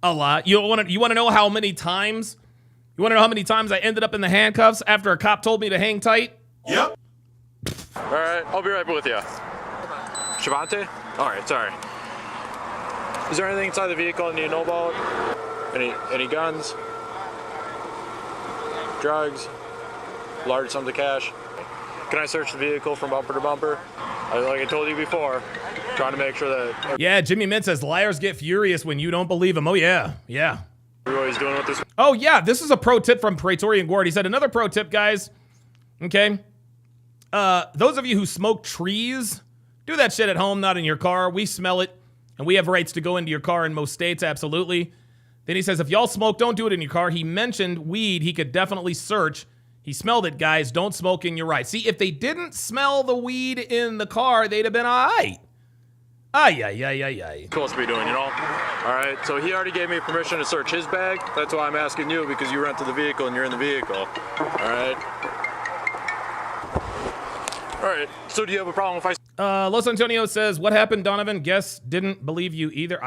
A lot. You want to know how many times? You want to know how many times I ended up in the handcuffs after a cop told me to hang tight? Yep. All right, I'll be right with you. Shavante? All right, sorry. Is there anything inside the vehicle I need to know about? Any guns? Drugs? Large sums of cash? Can I search the vehicle from bumper to bumper? Like I told you before, trying to make sure that. Yeah, Jimmy Mint says liars get furious when you don't believe them. Oh, yeah. Yeah. Everybody's doing what this. Oh, yeah. This is a pro tip from Praetorian Guard. He said, another pro tip, guys. Okay. Those of you who smoke trees, do that shit at home, not in your car. We smell it, and we have rights to go into your car in most states, absolutely. Then he says, if y'all smoke, don't do it in your car. He mentioned weed. He could definitely search. He smelled it, guys. Don't smoke in your ride. See, if they didn't smell the weed in the car, they'd have been all right. Ay. Supposed to be doing, you know? All right, so he already gave me permission to search his bag. That's why I'm asking you, because you rented the vehicle and you're in the vehicle. All right. All right, so do you have a problem if I... Los Antonio says, what happened, Donovan? Guess didn't believe you either.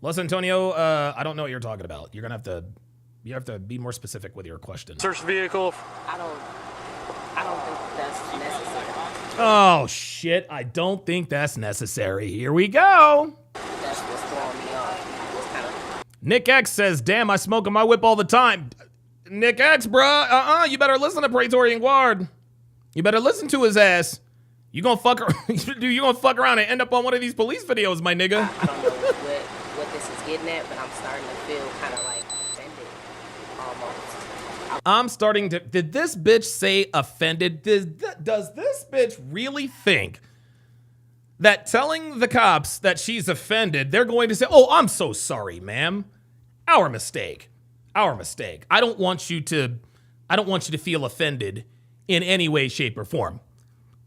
Los Antonio, I don't know what you're talking about. You're going to have to... You have to be more specific with your question. Search the vehicle. I don't think that's necessary. Oh, shit. I don't think that's necessary. Here we go. That's what's throwing me off. Nick X says, damn, I smoke in my whip all the time. Nick X, bruh. You better listen to Praetorian Guard. You better listen to his ass. You gonna fuck around and end up on one of these police videos, my nigga. I don't know what this is getting at, but I'm starting to feel kind of like offended almost. I'm starting to... Did this bitch say offended? Does this bitch really think that telling the cops that she's offended, they're going to say, oh, I'm so sorry, ma'am. Our mistake. Our mistake. I don't want you to feel offended in any way, shape, or form.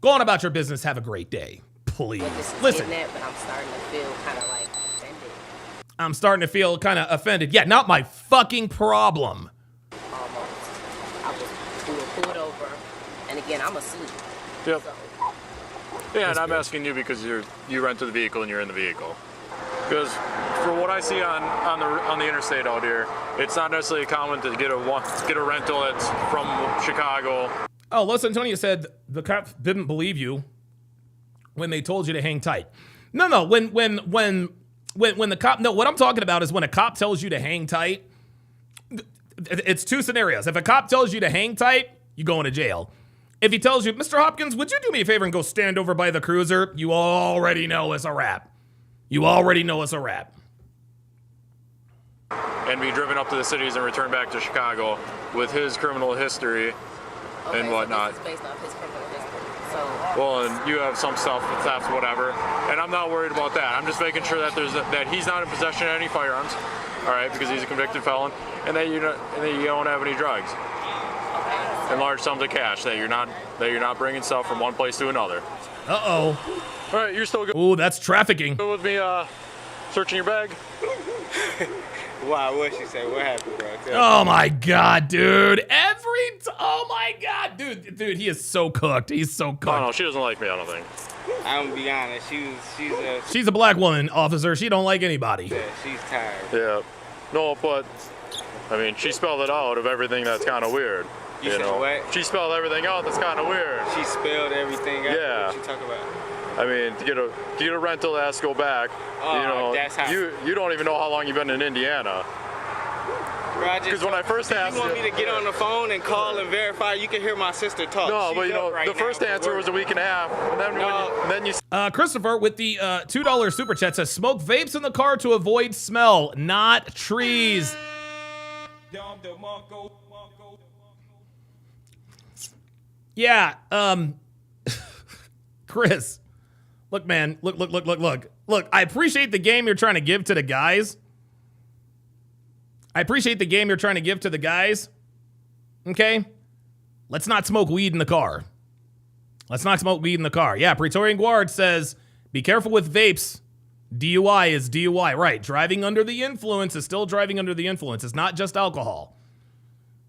Go on about your business. Have a great day. Please. Listen. At, but I'm starting to feel kind of like offended. I'm starting to feel kind of offended. Yeah, not my fucking problem. Almost. I was pulled over, and again, I'm asleep. Yep. So. Yeah, and I'm asking you because you rented the vehicle and you're in the vehicle. Because for what I see on the interstate out here, it's not necessarily common to get a rental that's from Chicago. Oh, Los Antonio said the cops didn't believe you when they told you to hang tight. No, when the cop, no, what I'm talking about is when a cop tells you to hang tight, it's two scenarios. If a cop tells you to hang tight, you go into jail. If he tells you, Mr. Hopkins, would you do me a favor and go stand over by the cruiser? You already know it's a wrap. You already know it's a wrap. And be driven up to the cities and return back to Chicago with his criminal history and whatnot. So this is based off his criminal history. So. Well, and you have some stuff, theft, whatever. And I'm not worried about that. I'm just making sure that that he's not in possession of any firearms, all right, because he's a convicted felon, and that you don't have any drugs and large sums of cash. That you're not bringing stuff from one place to another. Uh-oh. All right, you're still good. Ooh, that's trafficking. Good with me searching your bag? Wow, what she say? What happened, bro? Oh my God, dude. Oh my God, dude, he is so cooked. He's so cooked. Oh no, she doesn't like me, I don't think. I'm gonna be honest, she's a black woman, officer. She don't like anybody. Yeah, she's tired. Yeah. No, but I mean, she spelled it out of everything that's kind of weird. You said know? What? She spelled everything out that's kind of weird. She spelled everything out? Yeah. What you talking about? I mean, to get a rental that has to go back, that's how you don't even know how long you've been in Indiana. Because when I first asked you want me to get on the phone and call and verify, you can hear my sister talk. No, but the first answer was a week and a half, and then you. Christopher with the $2 super chat says, smoke vapes in the car to avoid smell, not trees. Yeah, Chris. Look, man, look. I appreciate the game you're trying to give to the guys. Okay? Let's not smoke weed in the car. Yeah, Praetorian Guard says, be careful with vapes. DUI is DUI. Right, driving under the influence is still driving under the influence. It's not just alcohol.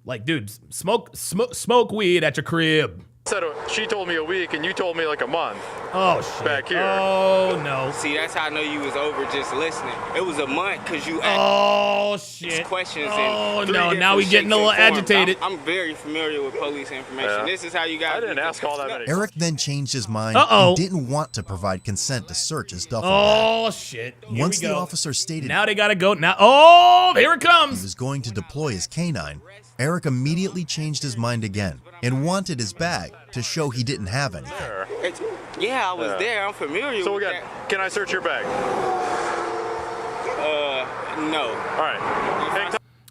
Like, dude, smoke weed at your crib. She told me a week, and you told me like a month. Oh, shit. Back here. Oh, no. See, that's how I know you was over just listening. It was a month because you asked shit. Questions. Oh, no. Now we getting a little agitated. I'm very familiar with police information. Yeah. This is how you got. I didn't ask all that many. Eric then changed his mind and didn't want to provide consent to search his duffel bag. Oh, shit. Once the officer stated... Now they got to go. Now, oh, here it comes. He was was going to deploy his canine, Eric immediately changed his mind again and wanted his bag to show he didn't have anything. Yeah, I was there. I'm familiar with that. Can I search your bag? No. All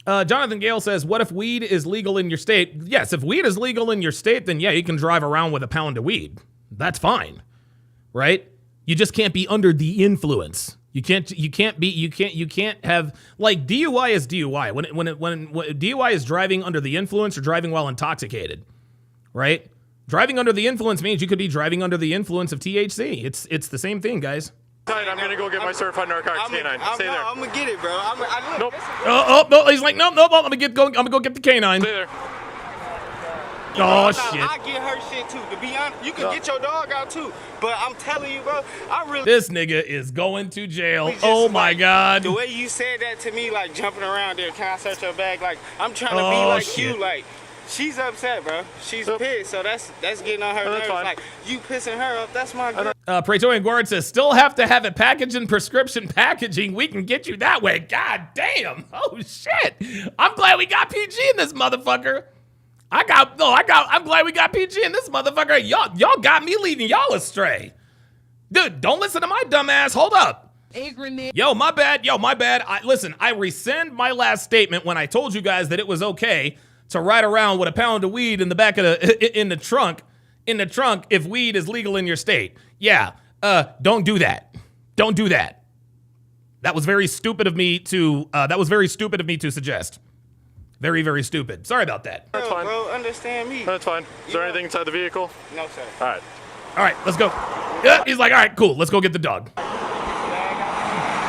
right. Jonathan Gale says, what if weed is legal in your state? Yes, if weed is legal in your state, then yeah, you can drive around with a pound of weed. That's fine, right? You just can't be under the influence. You can't have, like, DUI is DUI. When DUI is driving under the influence or driving while intoxicated, right? Driving under the influence means you could be driving under the influence of THC. It's the same thing, guys. I'm gonna go get my certified narcotics canine. Stay there. I'm gonna get it, bro. Nope. No, he's like, nope. I'm gonna go get the canine. Stay there. Oh shit. I get her shit too. To be honest, you can get your dog out too. But I'm telling you, bro, This nigga is going to jail. Oh my god. The way you said that to me, like jumping around there, can I search your bag? Like I'm trying to be like shit. you, like. She's upset, bro. She's pissed, so that's getting on her nerves. Like, you pissing her up, that's my girl. Praetorian Guard says, still have to have it packaged in prescription packaging. We can get you that way. God damn. Oh, shit. I'm glad we got PG in this motherfucker. I'm glad we got PG in this motherfucker. Y'all got me leading y'all astray. Dude, don't listen to my dumb ass. Hold up. Yo, my bad. Listen, I rescind my last statement when I told you guys that it was okay to ride around with a pound of weed in the back of in the trunk if weed is legal in your state. Yeah, don't do that. Don't do that. That was very stupid of me to suggest. Very, very stupid. Sorry about that. That's fine. Bro, understand me. That's fine. Is there anything inside the vehicle? No, sir. All right, let's go. Yeah, he's like, all right, cool. Let's go get the dog.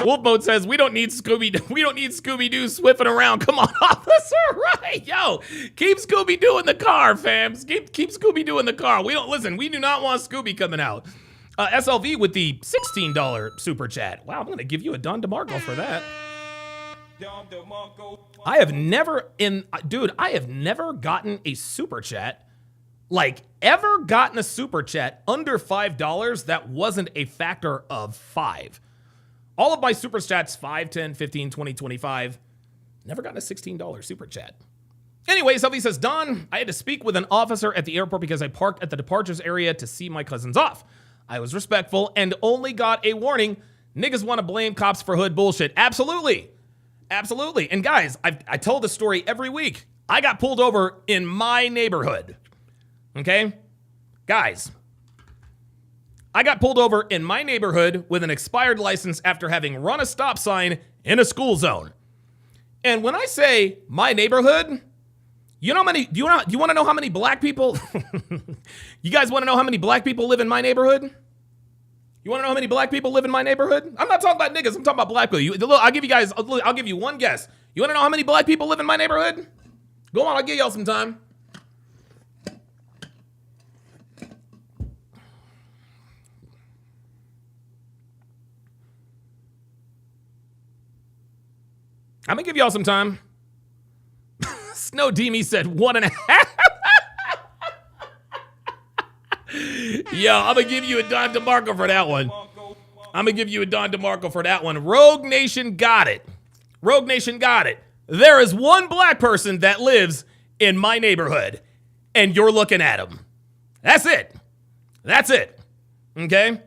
Wolf Mode says, we don't need Scooby-Doo swiffing around. Come on, officer, right? Yo, keep Scooby-Doo in the car, fam. Keep Scooby-Doo in the car. We do not want Scooby coming out. SLV with the $16 super chat. Wow, I'm going to give you a Don DeMarco for that. I have never gotten a super chat, under $5 that wasn't a factor of 5. All of my super chats, 5, 10, 15, 20, 25. Never gotten a $16 super chat. Anyway, Selfie says, Don, I had to speak with an officer at the airport because I parked at the departures area to see my cousins off. I was respectful and only got a warning. Niggas want to blame cops for hood bullshit. Absolutely. Absolutely. And guys, I tell this story every week. I got pulled over in my neighborhood. Okay? Guys, I got pulled over in my neighborhood with an expired license after having run a stop sign in a school zone. And when I say my neighborhood, do you want to know how many black people? You guys want to know how many black people live in my neighborhood? You want to know how many black people live in my neighborhood? I'm not talking about niggas. I'm talking about black people. I'll give you one guess. You want to know how many black people live in my neighborhood? Go on, I'll give y'all some time. I'm gonna give y'all some time. Snow Demi said 1.5. Yo, I'm gonna give you a Don DeMarco for that one. Rogue Nation got it. There is one black person that lives in my neighborhood, and you're looking at him. That's it. Okay?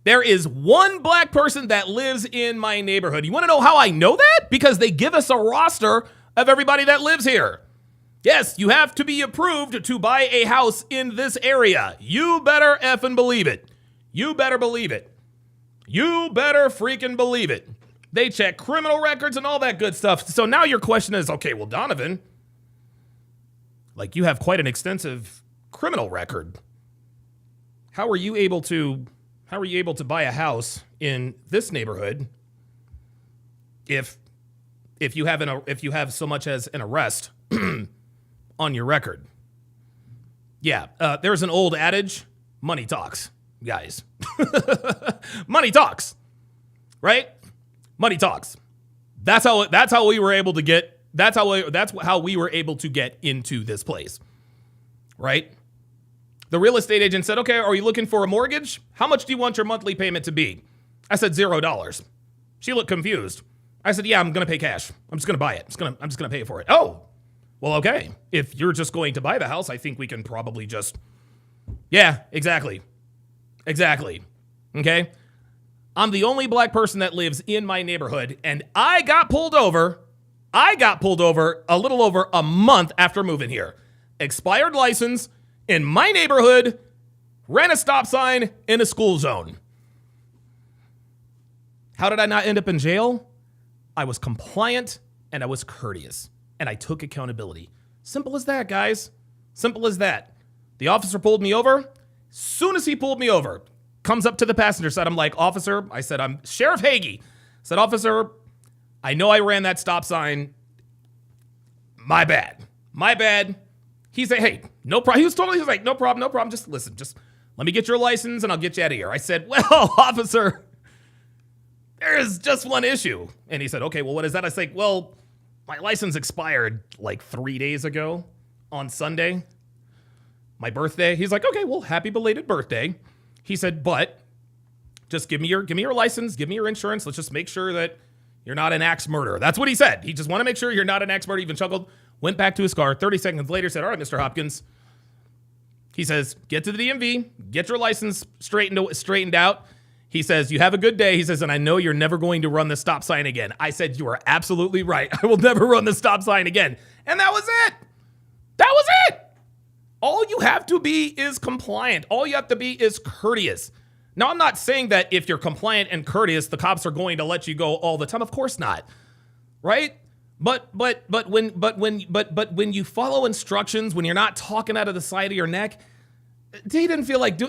There is one black person that lives in my neighborhood. You want to know how I know that? Because they give us a roster of everybody that lives here. Yes, you have to be approved to buy a house in this area. You better effing believe it. You better freaking believe it. They check criminal records and all that good stuff. So now your question is, okay, well, Donovan, you have quite an extensive criminal record. How are you able to buy a house in this neighborhood if you have so much as an arrest on your record? Yeah, there's an old adage, money talks, guys. Money talks, right? Money talks. That's how we were able to get into this place, right? The real estate agent said, okay, are you looking for a mortgage? How much do you want your monthly payment to be? I said $0. She looked confused. I said, yeah, I'm going to pay cash. I'm just going to buy it. I'm just going to pay for it. Oh, well, okay. If you're just going to buy the house, I think we can probably just, yeah, exactly. Exactly. Okay. I'm the only black person that lives in my neighborhood, and I got pulled over a little over a month after moving here. Expired license in my neighborhood, ran a stop sign in a school zone. How did I not end up in jail? I was compliant and I was courteous and I took accountability. Simple as that, guys. Simple as that. The officer pulled me over. Soon as he pulled me over, comes up to the passenger side. I'm like, officer, I said, I'm Sheriff Hagee. I said, officer, I know I ran that stop sign. My bad. My bad. He said, hey, no problem. He was like, no problem. Just listen, just let me get your license and I'll get you out of here. I said, well, officer, there is just one issue. And he said, okay, well, what is that? I said, well, my license expired like 3 days ago on Sunday, my birthday. He's like, okay, well, happy belated birthday. He said, but just give me your license, give me your insurance. Let's just make sure that you're not an axe murderer. That's what he said. He just want to make sure you're not an axe murderer. Even chuckled, went back to his car. 30 seconds later said, all right, Mr. Hopkins. He says, get to the DMV, get your license straightened out. He says, you have a good day. He says, and I know you're never going to run the stop sign again. I said, you are absolutely right. I will never run the stop sign again. And that was it. That was it. All you have to be is compliant. All you have to be is courteous. Now, I'm not saying that if you're compliant and courteous, the cops are going to let you go all the time. Of course not. Right? But when you follow instructions, when you're not talking out of the side of your neck, he didn't feel like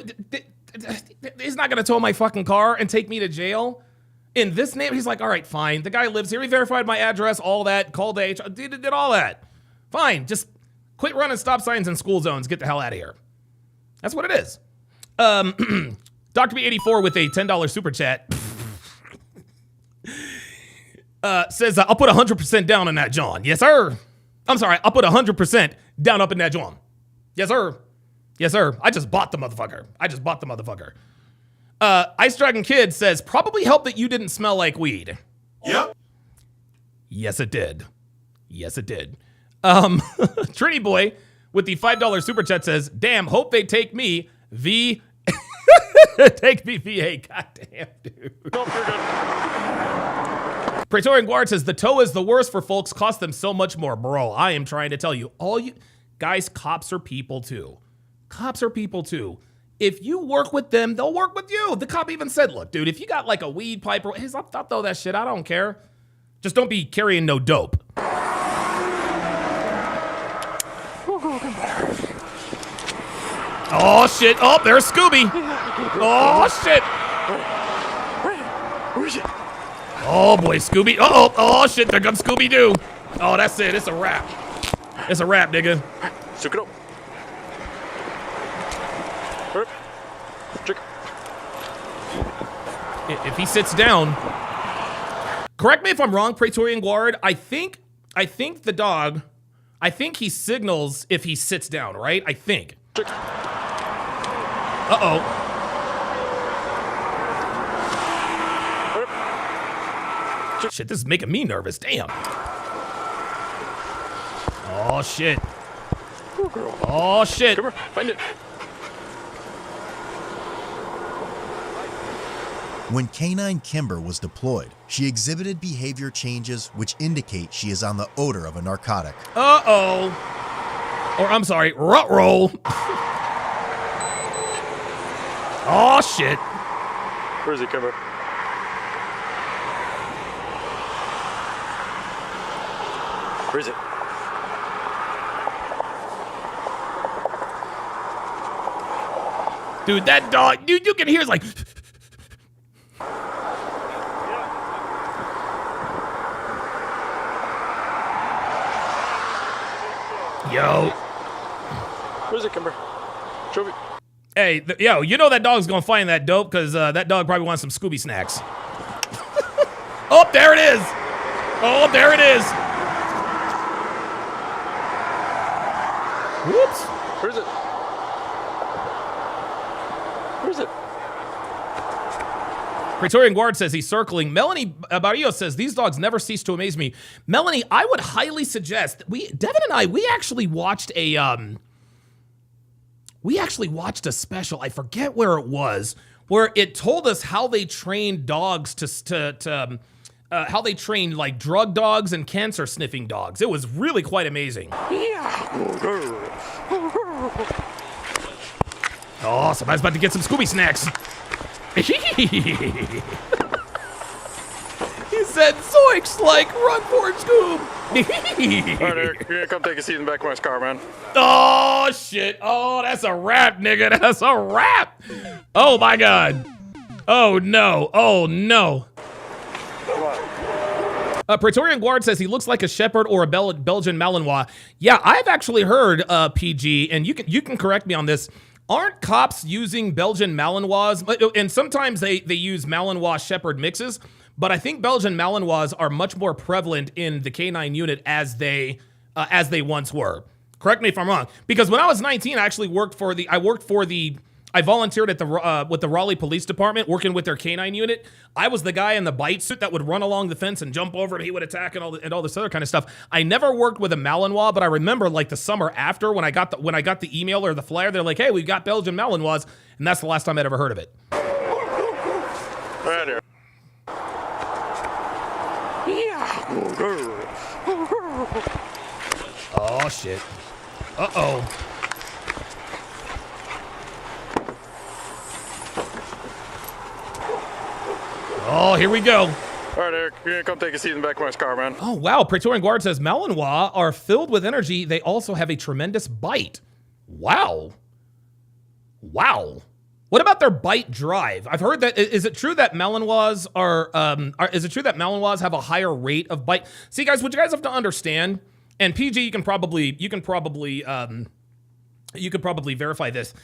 he's not going to tow my fucking car and take me to jail. In this neighborhood, he's like, all right, fine. The guy lives here. He verified my address, all that, called the HR, did all that. Fine. Just quit running stop signs in school zones. Get the hell out of here. That's what it is. Dr. B84 with a $10 super chat says, I'll put 100% down on that, John. Yes, sir. I'm sorry. I'll put 100% down up in that, John. Yes, sir. Yes, sir. I just bought the motherfucker. Ice Dragon Kid says, probably helped that you didn't smell like weed. Yep. Yes, it did. Trini Boy with the $5 super chat says, damn, hope they take me take me VA. Goddamn, dude. Praetorian Guard says, the tow is the worst for folks, cost them so much more. Bro, I am trying to tell you, all you guys, cops are people too. If you work with them, they'll work with you. The cop even said, look, dude, if you got like a weed pipe, I'll throw that shit. I don't care. Just don't be carrying no dope. Oh, shit. Oh, there's Scooby. Oh, shit. Where is it? Oh, boy, Scooby. Uh-oh. Oh, shit. There comes Scooby-Doo. Oh, that's it. It's a wrap. It's a wrap, nigga. Suck it up. If he sits down, correct me if I'm wrong, Praetorian Guard. I think the dog, he signals if he sits down, right? I think. Uh-oh. Shit, this is making me nervous. Damn. Oh, shit. Oh, shit. Come here, find it. When Canine Kimber was deployed, she exhibited behavior changes which indicate she is on the odor of a narcotic. Uh-oh. Or, I'm sorry, rut-roll. Oh, shit. Where is he, Kimber? Where is it? Dude, that dog, dude, you can hear it's like... Yo. Where's it, Kimber? Trophy. Hey, yo, you know that dog's gonna find that dope because that dog probably wants some Scooby snacks. Oh, there it is. Oh, there it is. Whoops. Where is it? Where is it? Praetorian Guard says he's circling. Melanie Barrio says these dogs never cease to amaze me. Melanie, I would highly suggest Devin and I actually watched a special. I forget where it was, where it told us how they trained dogs how they trained like drug dogs and cancer sniffing dogs. It was really quite amazing. Oh, somebody's about to get some Scooby snacks. He said, "Zoinks!" Like run for it, Scoob. All right, Eric, you're gonna come take a seat in the back of my car, man. Oh shit! Oh, that's a wrap, nigga. That's a wrap. Oh my god. Oh no. Oh no. Praetorian Guard says he looks like a shepherd or a Belgian Malinois. Yeah, I've actually heard PG, and you can correct me on this. Aren't cops using Belgian Malinois? And sometimes they use Malinois Shepherd mixes, but I think Belgian Malinois are much more prevalent in the K9 unit as they once were. Correct me if I'm wrong. Because when I was 19, I actually I volunteered at with the Raleigh Police Department, working with their K9 unit. I was the guy in the bite suit that would run along the fence and jump over, and he would attack and all this other kind of stuff. I never worked with a Malinois, but I remember like the summer after when I got the email or the flyer, they're like, "Hey, we've got Belgian Malinois," and that's the last time I'd ever heard of it. Right here. Oh shit. Uh-oh. Oh, here we go. All right, Eric, you're gonna come take a seat in the back of my car, man. Oh, wow. Praetorian Guard says Malinois are filled with energy. They also have a tremendous bite. Wow. Wow. What about their bite drive? I've heard that. Is it true that Malinois is it true that Malinois have a higher rate of bite? See, guys, what you guys have to understand, and PG, you can probably verify this.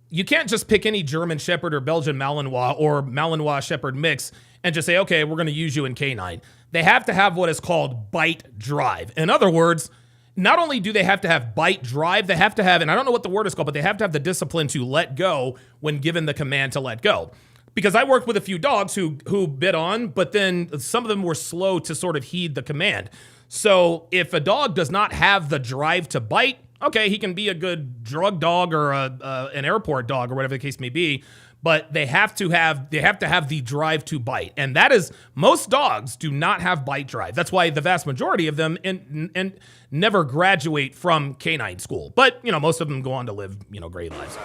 You can't just pick any German Shepherd or Belgian Malinois or Malinois Shepherd mix and just say, okay, we're going to use you in K9. They have to have what is called bite drive. In other words, not only do they have to have bite drive, they have to have, and I don't know what the word is called, but they have to have the discipline to let go when given the command to let go. Because I worked with a few dogs who bit on, but then some of them were slow to sort of heed the command. So if a dog does not have the drive to bite, okay, he can be a good drug dog or an airport dog or whatever the case may be, but they have to have the drive to bite, and that is, most dogs do not have bite drive. That's why the vast majority of them and never graduate from canine school. But most of them go on to live great lives.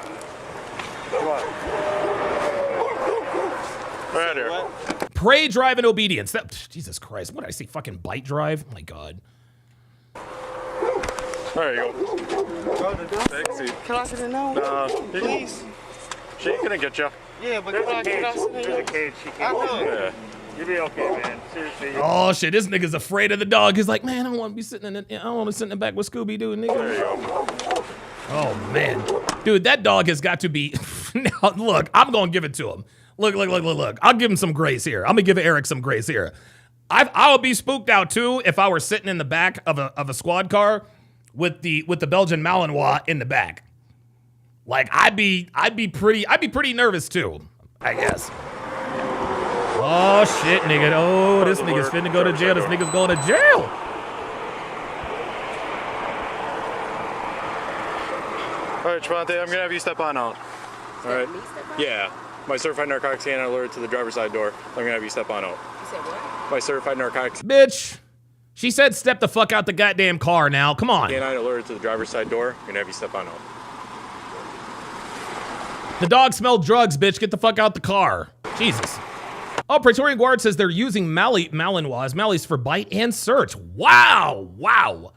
Right here. Prey, drive, and obedience. Jesus Christ, what did I say? Fucking bite drive? Oh my God. There you go. Take a seat. Can I sit in now? Please. She ain't gonna get you. Yeah, but can I sit in? There's a cage. She can't go. Yeah. You'll be okay, man. Seriously. Oh shit, this nigga's afraid of the dog. He's like, man, I don't want to be sitting I don't want to sit in the back with Scooby-Doo, nigga. There you go. Oh man, dude, that dog has got to be. Now look, I'm gonna give it to him. Look. I'll give him some grace here. I'm gonna give Eric some grace here. I would be spooked out too if I were sitting in the back of a squad car with the Belgian Malinois in the back. Like I'd be pretty nervous too, I guess. Oh shit, nigga. Oh, this nigga's finna go to jail. This nigga's going to jail. All right, Trevante, I'm gonna have you step on out. All right. Yeah. My certified narcotics canine alerted to the driver's side door. I'm gonna have you step on out. You said what? My certified narcotics. Bitch. She said step the fuck out the goddamn car now. Come on. Canine alerted to the driver's side door. I'm gonna have you step on out. The dog smelled drugs, bitch. Get the fuck out the car. Jesus. Oh, Praetorian Guard says they're using Malinois for bite and search. Wow. Wow.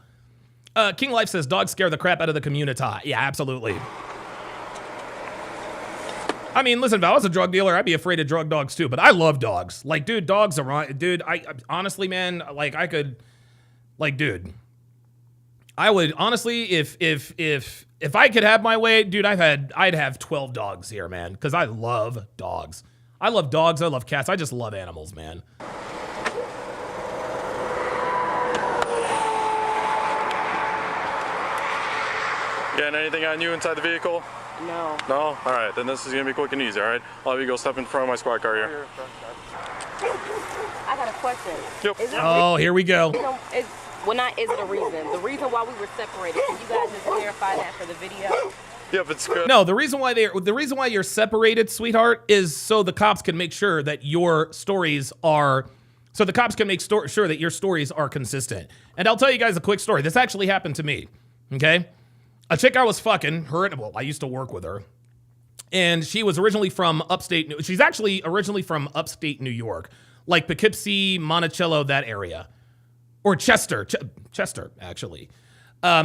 King Life says dogs scare the crap out of the community. Yeah, absolutely. I mean, listen, if I was a drug dealer, I'd be afraid of drug dogs too, but I love dogs. Like, dude, dogs are, dude, I honestly, man, like I could, like, dude, I would honestly, if I could have my way, dude, I'd have 12 dogs here, man, because I love dogs. I love dogs, I love cats, I just love animals, man. Getting anything on you inside the vehicle? No. No? All right, then this is gonna be quick and easy. All right, I'll have you go step in front of my squad car here. I got a question. Yep. Oh, here we go. You know, well, not is it a reason? The reason why we were separated. Can you guys just clarify that for the video? Yep, it's good. No, the reason why you're separated, sweetheart, is so the cops can make sure that your stories are. So the cops can make sure that your stories are consistent. And I'll tell you guys a quick story. This actually happened to me. Okay, a chick I was fucking her. Well, I used to work with her, and she was originally from upstate. She's actually originally from upstate New York, like Poughkeepsie, Monticello, that area, or Chester. Chester, actually.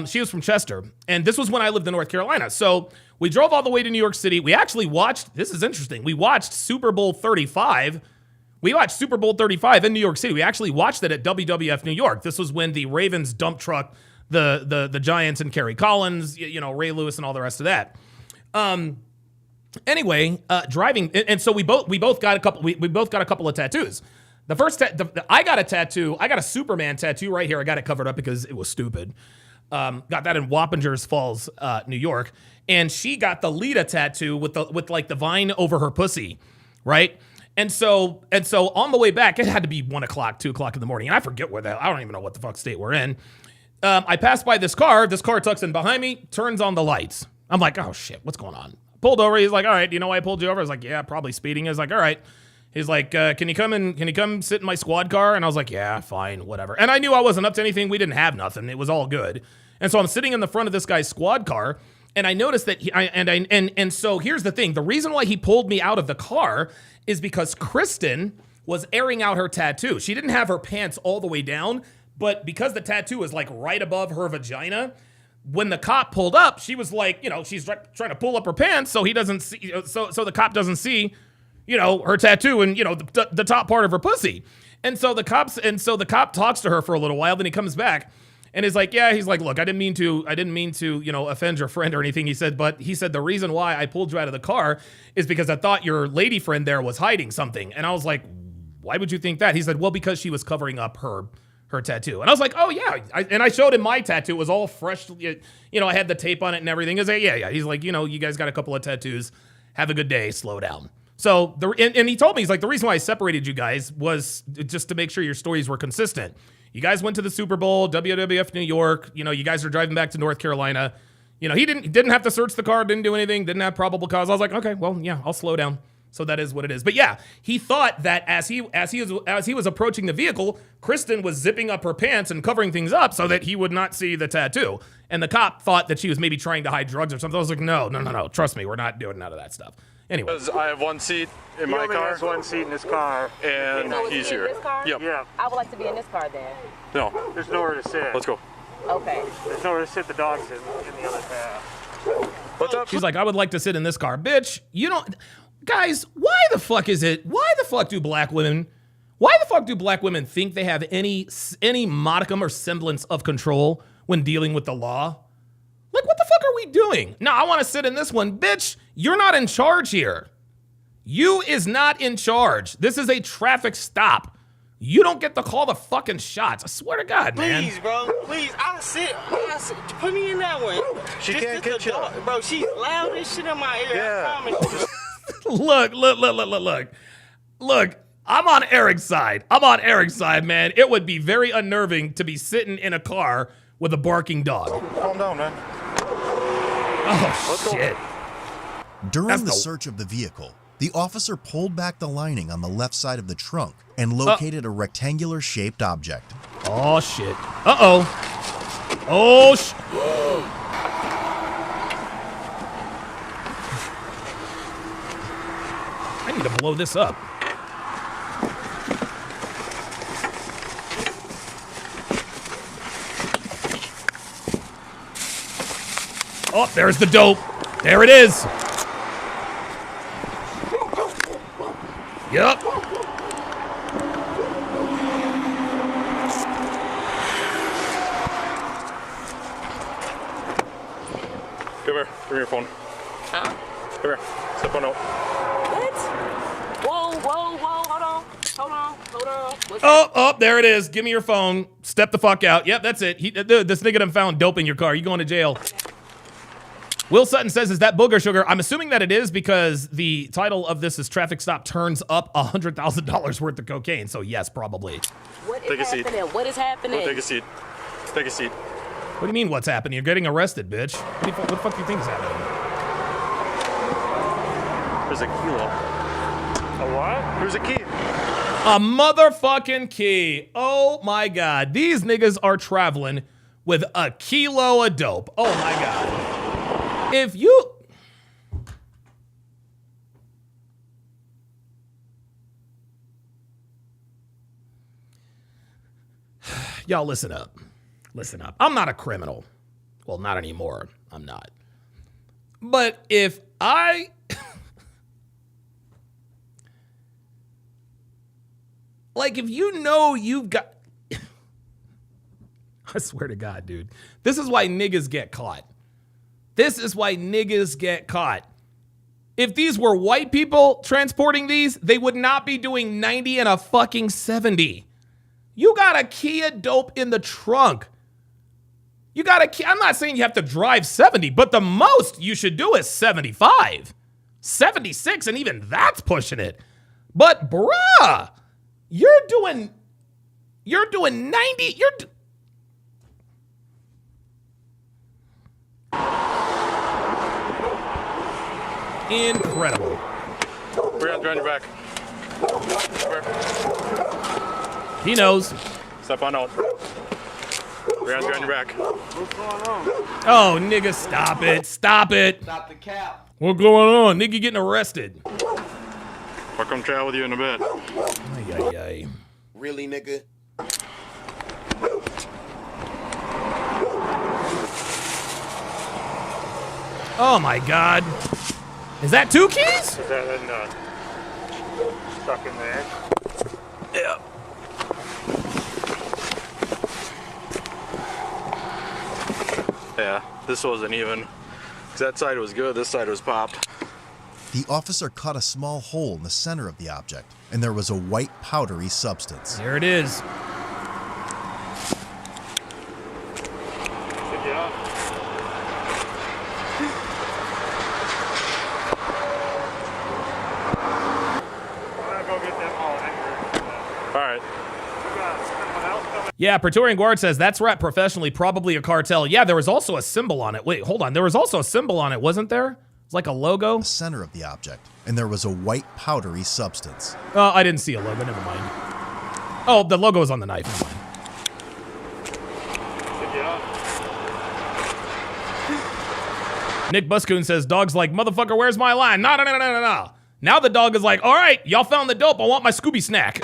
She was from Chester, and this was when I lived in North Carolina. So we drove all the way to New York City. We actually watched. This is interesting. We watched Super Bowl 35. We watched Super Bowl 35 in New York City. We actually watched it at WWF New York. This was when the Ravens dump truck the Giants and Kerry Collins, you know, Ray Lewis and all the rest of that. Anyway, driving, and so we both got a couple of tattoos. The first I got a tattoo. I got a Superman tattoo right here. I got it covered up because it was stupid. Got that in Wappingers Falls, New York, and she got the Lita tattoo with like the vine over her pussy, right? And so on the way back, it had to be 1 o'clock, 2 o'clock in the morning, and I forget I don't even know what the fuck state we're in. I passed by this car tucks in behind me, turns on the lights. I'm like, oh shit, what's going on? Pulled over. He's like, all right, do you know why I pulled you over? I was like, yeah, probably speeding. I was like, all right. He's like, can you come sit in my squad car? And I was like, yeah, fine, whatever. And I knew I wasn't up to anything. We didn't have nothing. It was all good. And so I'm sitting in the front of this guy's squad car, and I noticed that so here's the thing. The reason why he pulled me out of the car is because Kristen was airing out her tattoo. She didn't have her pants all the way down, but because the tattoo is like right above her vagina, when the cop pulled up, she was like, you know, she's trying to pull up her pants so he doesn't see, so the cop doesn't see, you know, her tattoo and, you know, the top part of her pussy. And so the cop talks to her for a little while, then he comes back and is like, yeah, he's like, look, I didn't mean to, you know, offend your friend or anything. He said the reason why I pulled you out of the car is because I thought your lady friend there was hiding something. And I was like, why would you think that? He said, well, because she was covering up her tattoo. And I was like, oh yeah. And I showed him my tattoo. It was all fresh. You know, I had the tape on it and everything. He's like, yeah. He's like, you know, you guys got a couple of tattoos. Have a good day. Slow down. So and he told me, he's like, the reason why I separated you guys was just to make sure your stories were consistent. You guys went to the Super Bowl, WWF New York. You know, you guys are driving back to North Carolina. You know, he didn't have to search the car, didn't do anything, didn't have probable cause. I was like, okay, well, yeah, I'll slow down. So that is what it is. But yeah, he thought that as he was approaching the vehicle, Kristen was zipping up her pants and covering things up so that he would not see the tattoo. And the cop thought that she was maybe trying to hide drugs or something. I was like, no. Trust me, we're not doing none of that stuff. Anyway. Because I have one seat in my car. He has one seat in his car. And he's here. Yep. Yeah. I would like to be in this car then. No. There's nowhere to sit. Let's go. Okay. There's nowhere to sit. The dog's in the other cab. What's up? She's like, I would like to sit in this car. Bitch, you don't... Guys, why the fuck do black women think they have any modicum or semblance of control when dealing with the law? Like, what the fuck are we doing? No, I want to sit in this one. Bitch, you're not in charge here. You is not in charge. This is a traffic stop. You don't get to call the fucking shots. I swear to God, man. Please, bro. Please, I'll sit. Put me in that one. She can't get you. Bro, she's loud as shit in my ear. Yeah. I promise you. Look, I'm on Eric's side, man. It would be very unnerving to be sitting in a car with a barking dog. Calm down, man. Oh, shit. During the search of the vehicle, the officer pulled back the lining on the left side of the trunk and located a rectangular-shaped object. Oh, shit. Uh-oh. Oh, shit. I need to blow this up. Oh, there's the dope. There it is. Yep. Come here. Bring your phone. Huh? Come here. Step on out. What? Whoa. Hold on. Oh, there it is. Give me your phone. Step the fuck out. Yep, that's it. This nigga done found dope in your car. You going to jail. Will Sutton says, is that booger sugar? I'm assuming that it is because the title of this is Traffic Stop Turns Up $100,000 worth of cocaine. So yes, probably. What is happening? What is happening? Take a seat. Take a seat. What do you mean what's happening? You're getting arrested, bitch. What the fuck do you think is happening? There's a kilo. A what? There's a key. A motherfucking key. Oh my God. These niggas are traveling with a kilo of dope. Oh my God. If you... Y'all listen up. Listen up. I'm not a criminal. Well, not anymore. I'm not. But if I... like, if you know you've got... I swear to God, dude. This is why niggas get caught. This is why niggas get caught. If these were white people transporting these, they would not be doing 90 and a fucking 70. You got a key of dope in the trunk. You got a key. I'm not saying you have to drive 70, but the most you should do is 75. 76, and even that's pushing it. But bruh, you're doing 90. Incredible. We're on your back. He knows. Step on out. We're on your back. What's going on? Oh, nigga, stop it. Stop it. Stop the cap. What's going on? Nigga getting arrested. I'll come chat with you in a bit. Ay, ay, ay. Really, nigga? Oh my God. Is that 2 keys? Is that stuck in there? Yeah. Yeah, this wasn't even. 'Cause that side was good, this side was popped. The officer cut a small hole in the center of the object, and there was a white powdery substance. There it is. Good job. Alright. Yeah, Praetorian Guard says that's rap professionally, probably a cartel. Yeah, there was also a symbol on it. Wait, hold on. There was also a symbol on it, wasn't there? It's like a logo. The center of the object, and there was a white powdery substance. Oh, I didn't see a logo. Never mind. Oh, the logo is on the knife. Never mind. Nick Buscoon says, dog's like, motherfucker, where's my line? No. Now the dog is like, all right, y'all found the dope. I want my Scooby snack.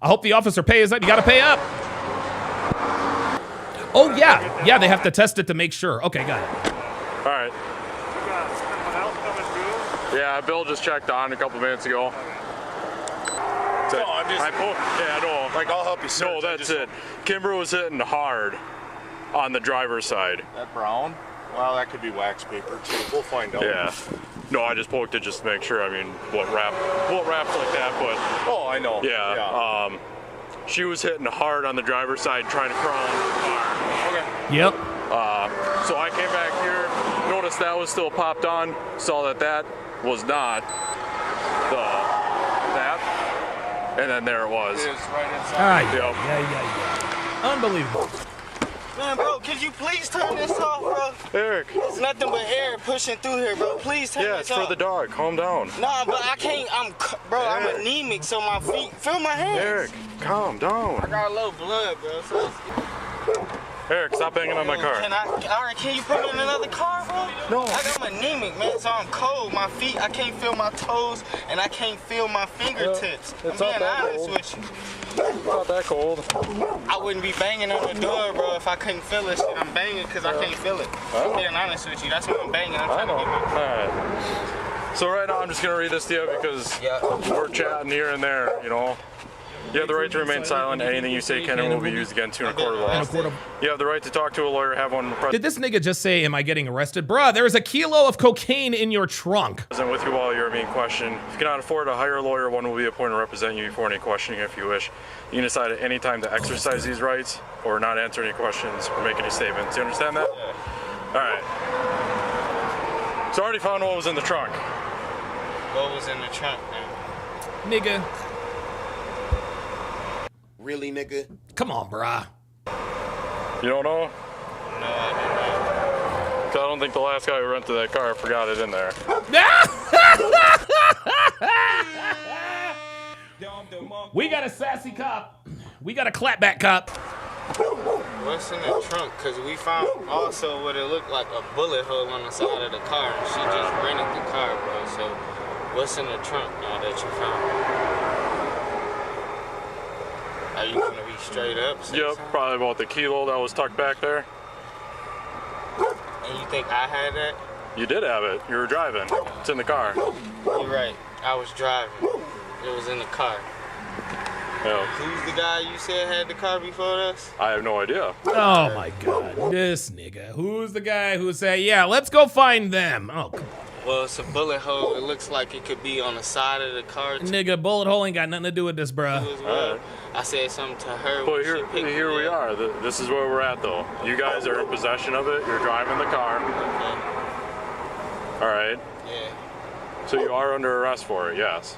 I hope the officer pays up. You got to pay up. Oh, yeah. Yeah, they have to test it to make sure. Okay, got it. All right. Yeah, Bill just checked on a couple minutes ago. So, No, I'm just. yeah, no. Like, I'll help you search. No, that's it. Kimber was hitting hard on the driver's side. That brown? Well, that could be wax paper too. We'll find out. Yeah. No, I just poked it just to make sure. I mean, what wrapped like that, but. Oh, I know. Yeah. She was hitting hard on the driver's side trying to crawl into the car. Okay. Yep. So I came back here, noticed that was still popped on, saw that was not that, and then there it was. It is right inside. Yep. Yeah. Unbelievable. Man, bro, could you please turn this off, bro? Eric. It's nothing but air pushing through here, bro. Please turn Yeah, this it's off. for the dog. Calm down. Nah, but I can't. I'm Eric. anemic, so my feet. Feel my hands. Eric, calm down. I got a low blood, bro. So Eric, stop banging on my car. Can you put me in another car, bro? No. I'm anemic, man, so I'm cold. My feet, I can't feel my toes, and I can't feel my fingertips. It's I'm not being that honest cold. with you. It's not that cold. I wouldn't be banging on the door, bro, if I couldn't feel it. I'm banging because I can't feel it. I'm being honest with you. That's why I'm banging. I'm trying to get my... Alright. So right now I'm just going to read this to you because we're chatting here and there, you know. You have the right to remain silent. Anything you say can and will be used against you in a court of law. You have the right to talk to a lawyer, have one present Did this nigga just say, am I getting arrested? Bruh, there's a kilo of cocaine in your trunk. with you while you're being questioned. If you cannot afford to hire a lawyer, one will be appointed to represent you before any questioning if you wish. You can decide at any time to exercise these rights or not answer any questions or make any statements. You understand that? Yeah. All right. So I already found what was in the trunk. What was in the trunk, man? Nigga. Really, nigga? Come on, brah. You don't know? No, I do not. 'Cause I don't think the last guy who rented that car forgot it in there. We got a sassy cop. We got a clapback cop. What's in the trunk? Because we found also what it looked like a bullet hole on the side of the car. And she just rented the car, bro. So what's in the trunk now that you found? Are you going to be straight up? Yep, probably about the kilo that was tucked back there. And you think I had that? You did have it. You were driving. It's in the car. You're right. I was driving. It was in the car. Yeah. Who's the guy you said had the car before us? I have no idea. Oh my God, this nigga. Who's the guy who said, yeah, let's go find them? Oh, come on. Well, it's a bullet hole. It looks like it could be on the side of the car. Nigga, bullet hole ain't got nothing to do with this, bruh. Well. I said something to her. But here we are. This is where we're at, though. You guys are in possession of it. You're driving the car. Okay. All right. Yeah. So you are under arrest for it, yes.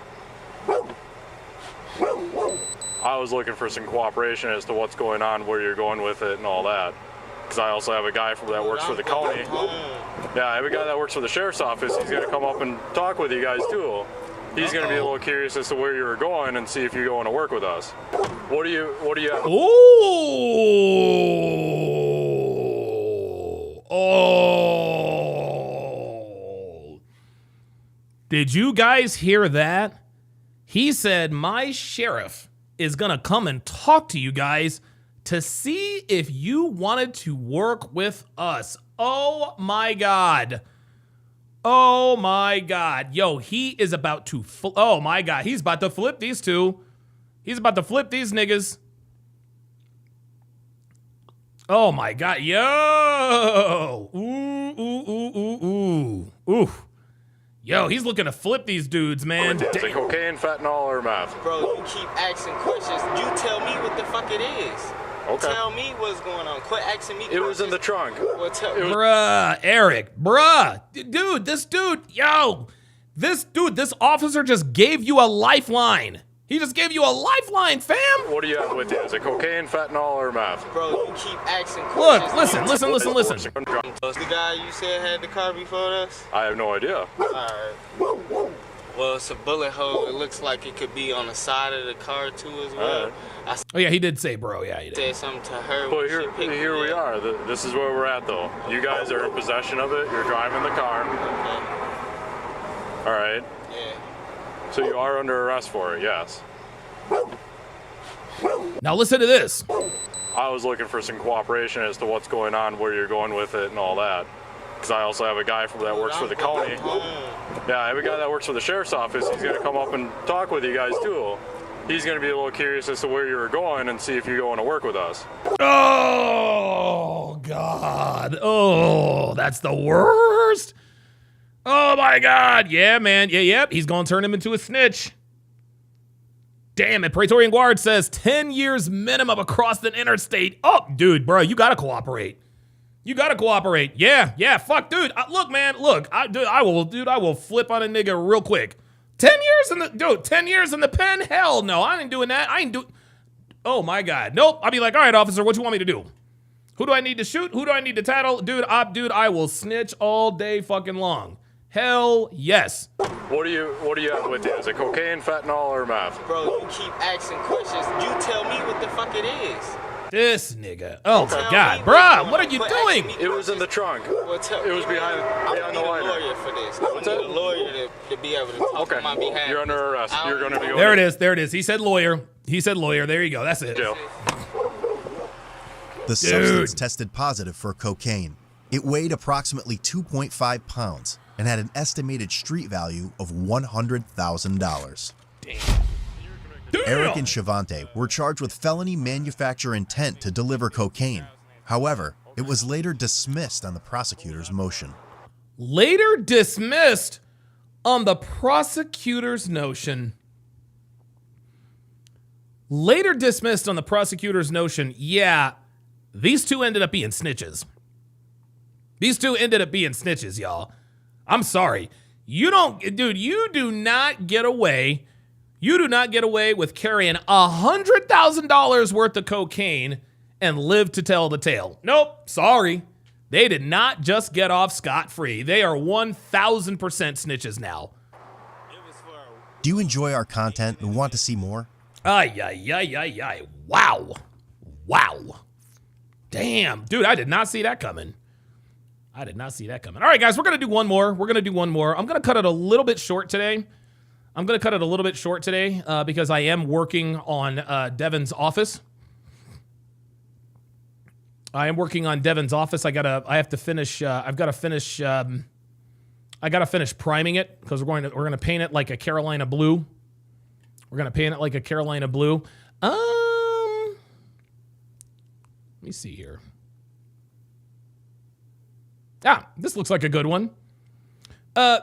I was looking for some cooperation as to what's going on, where you're going with it, and all that. Because I also have a guy that works for the county. Yeah, I have a guy that works for the sheriff's office. He's going to come up and talk with you guys, too. He's going to be a little curious as to where you were going and see if you're going to work with us. What do you have? Ooh. Oh. Did you guys hear that? He said my sheriff is going to come and talk to you guys to see if you wanted to work with us. Oh my God. Oh my God. Yo, he is about to, oh my God. He's about to flip these two. He's about to flip these niggas. Oh my God. Yo. Ooh, ooh, ooh, ooh, ooh. Ooh. Yo, he's looking to flip these dudes, man. Is it cocaine, fentanyl, or meth? Bro, you keep asking questions. You tell me what the fuck it is. Okay. Tell me what's going on. Quit asking me questions. It was in the trunk. Well, Bruh, Eric. Bruh. Dude, this officer just gave you a lifeline. He just gave you a lifeline, fam. What do you have with you? Is it cocaine, fentanyl, or meth? Bro, you keep asking questions. Look, listen. The guy you said had the car before us? I have no idea. Alright. Well, it's a bullet hole. It looks like it could be on the side of the car, too, as well. Oh, yeah, he did say, bro. Yeah, he did. Said something to her. But here we are. This is where we're at, though. You guys are in possession of it. You're driving the car. Okay. All right. Yeah. So you are under arrest for it, yes. Now listen to this. I was looking for some cooperation as to what's going on, where you're going with it, and all that. Because I also have a guy that works for the county. Yeah, I have a guy that works for the sheriff's office. He's going to come up and talk with you guys, too. He's going to be a little curious as to where you were going and see if you're going to work with us. Oh, God. Oh, that's the worst. Oh, my God. Yeah, man. Yep. He's going to turn him into a snitch. Damn it. Praetorian Guard says 10 years minimum across the interstate. Oh, dude, bro, you got to cooperate. Yeah, fuck, dude. Look, man, I will flip on a nigga real quick. 10 years in the pen? Hell no, I ain't doing that. Oh my God. Nope. I'll be like, all right, officer, what you want me to do? Who do I need to shoot? Who do I need to tattle? Dude, I will snitch all day fucking long. Hell yes. What do you have with you? Is it cocaine, fentanyl, or meth? Bro, you keep asking questions. You tell me what the fuck it is. This nigga. Oh my God, bruh, what are you doing? It was in the trunk. Well, it was behind the a liner. lawyer for this. I need a lawyer to be able to talk on my behalf. You're under arrest. You're going to be. There it is. He said lawyer. There you go. That's it. Jail. The substance tested positive for cocaine. It weighed approximately 2.5 pounds and had an estimated street value of $100,000. Damn. Eric and Shavante were charged with felony manufacture intent to deliver cocaine. However, it was later dismissed on the prosecutor's motion. Later dismissed on the prosecutor's notion. Yeah, these two ended up being snitches. Y'all. I'm sorry. You don't, dude, you do not get away with carrying $100,000 worth of cocaine and live to tell the tale. Nope, sorry. They did not just get off scot-free. They are 1,000% snitches now. Do you enjoy our content and want to see more? Ay. Wow. Damn, dude, I did not see that coming. All right, guys, we're going to do one more. I'm going to cut it a little bit short today. Because I am working on Devin's office. I have to finish. I've got to finish. I got to finish priming it because we're going to paint it like a Carolina blue. Let me see here. This looks like a good one.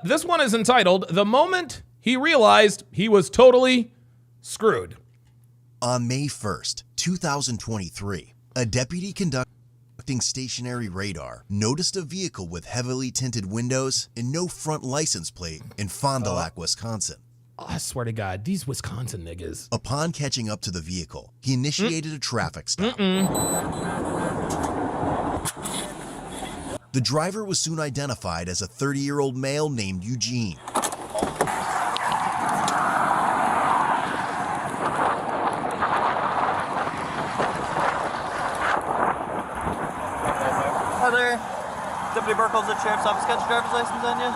This one is entitled "The Moment He Realized He Was Totally Screwed." On May 1st, 2023, a deputy conducting stationary radar noticed a vehicle with heavily tinted windows and no front license plate in Fond du Lac, Wisconsin. Oh, I swear to God, these Wisconsin niggas. Upon catching up to the vehicle, he initiated a traffic stop. The driver was soon identified as a 30-year-old male named Eugene. Hi there. Deputy Burkle's at Sheriff's Office. Got your driver's license on you?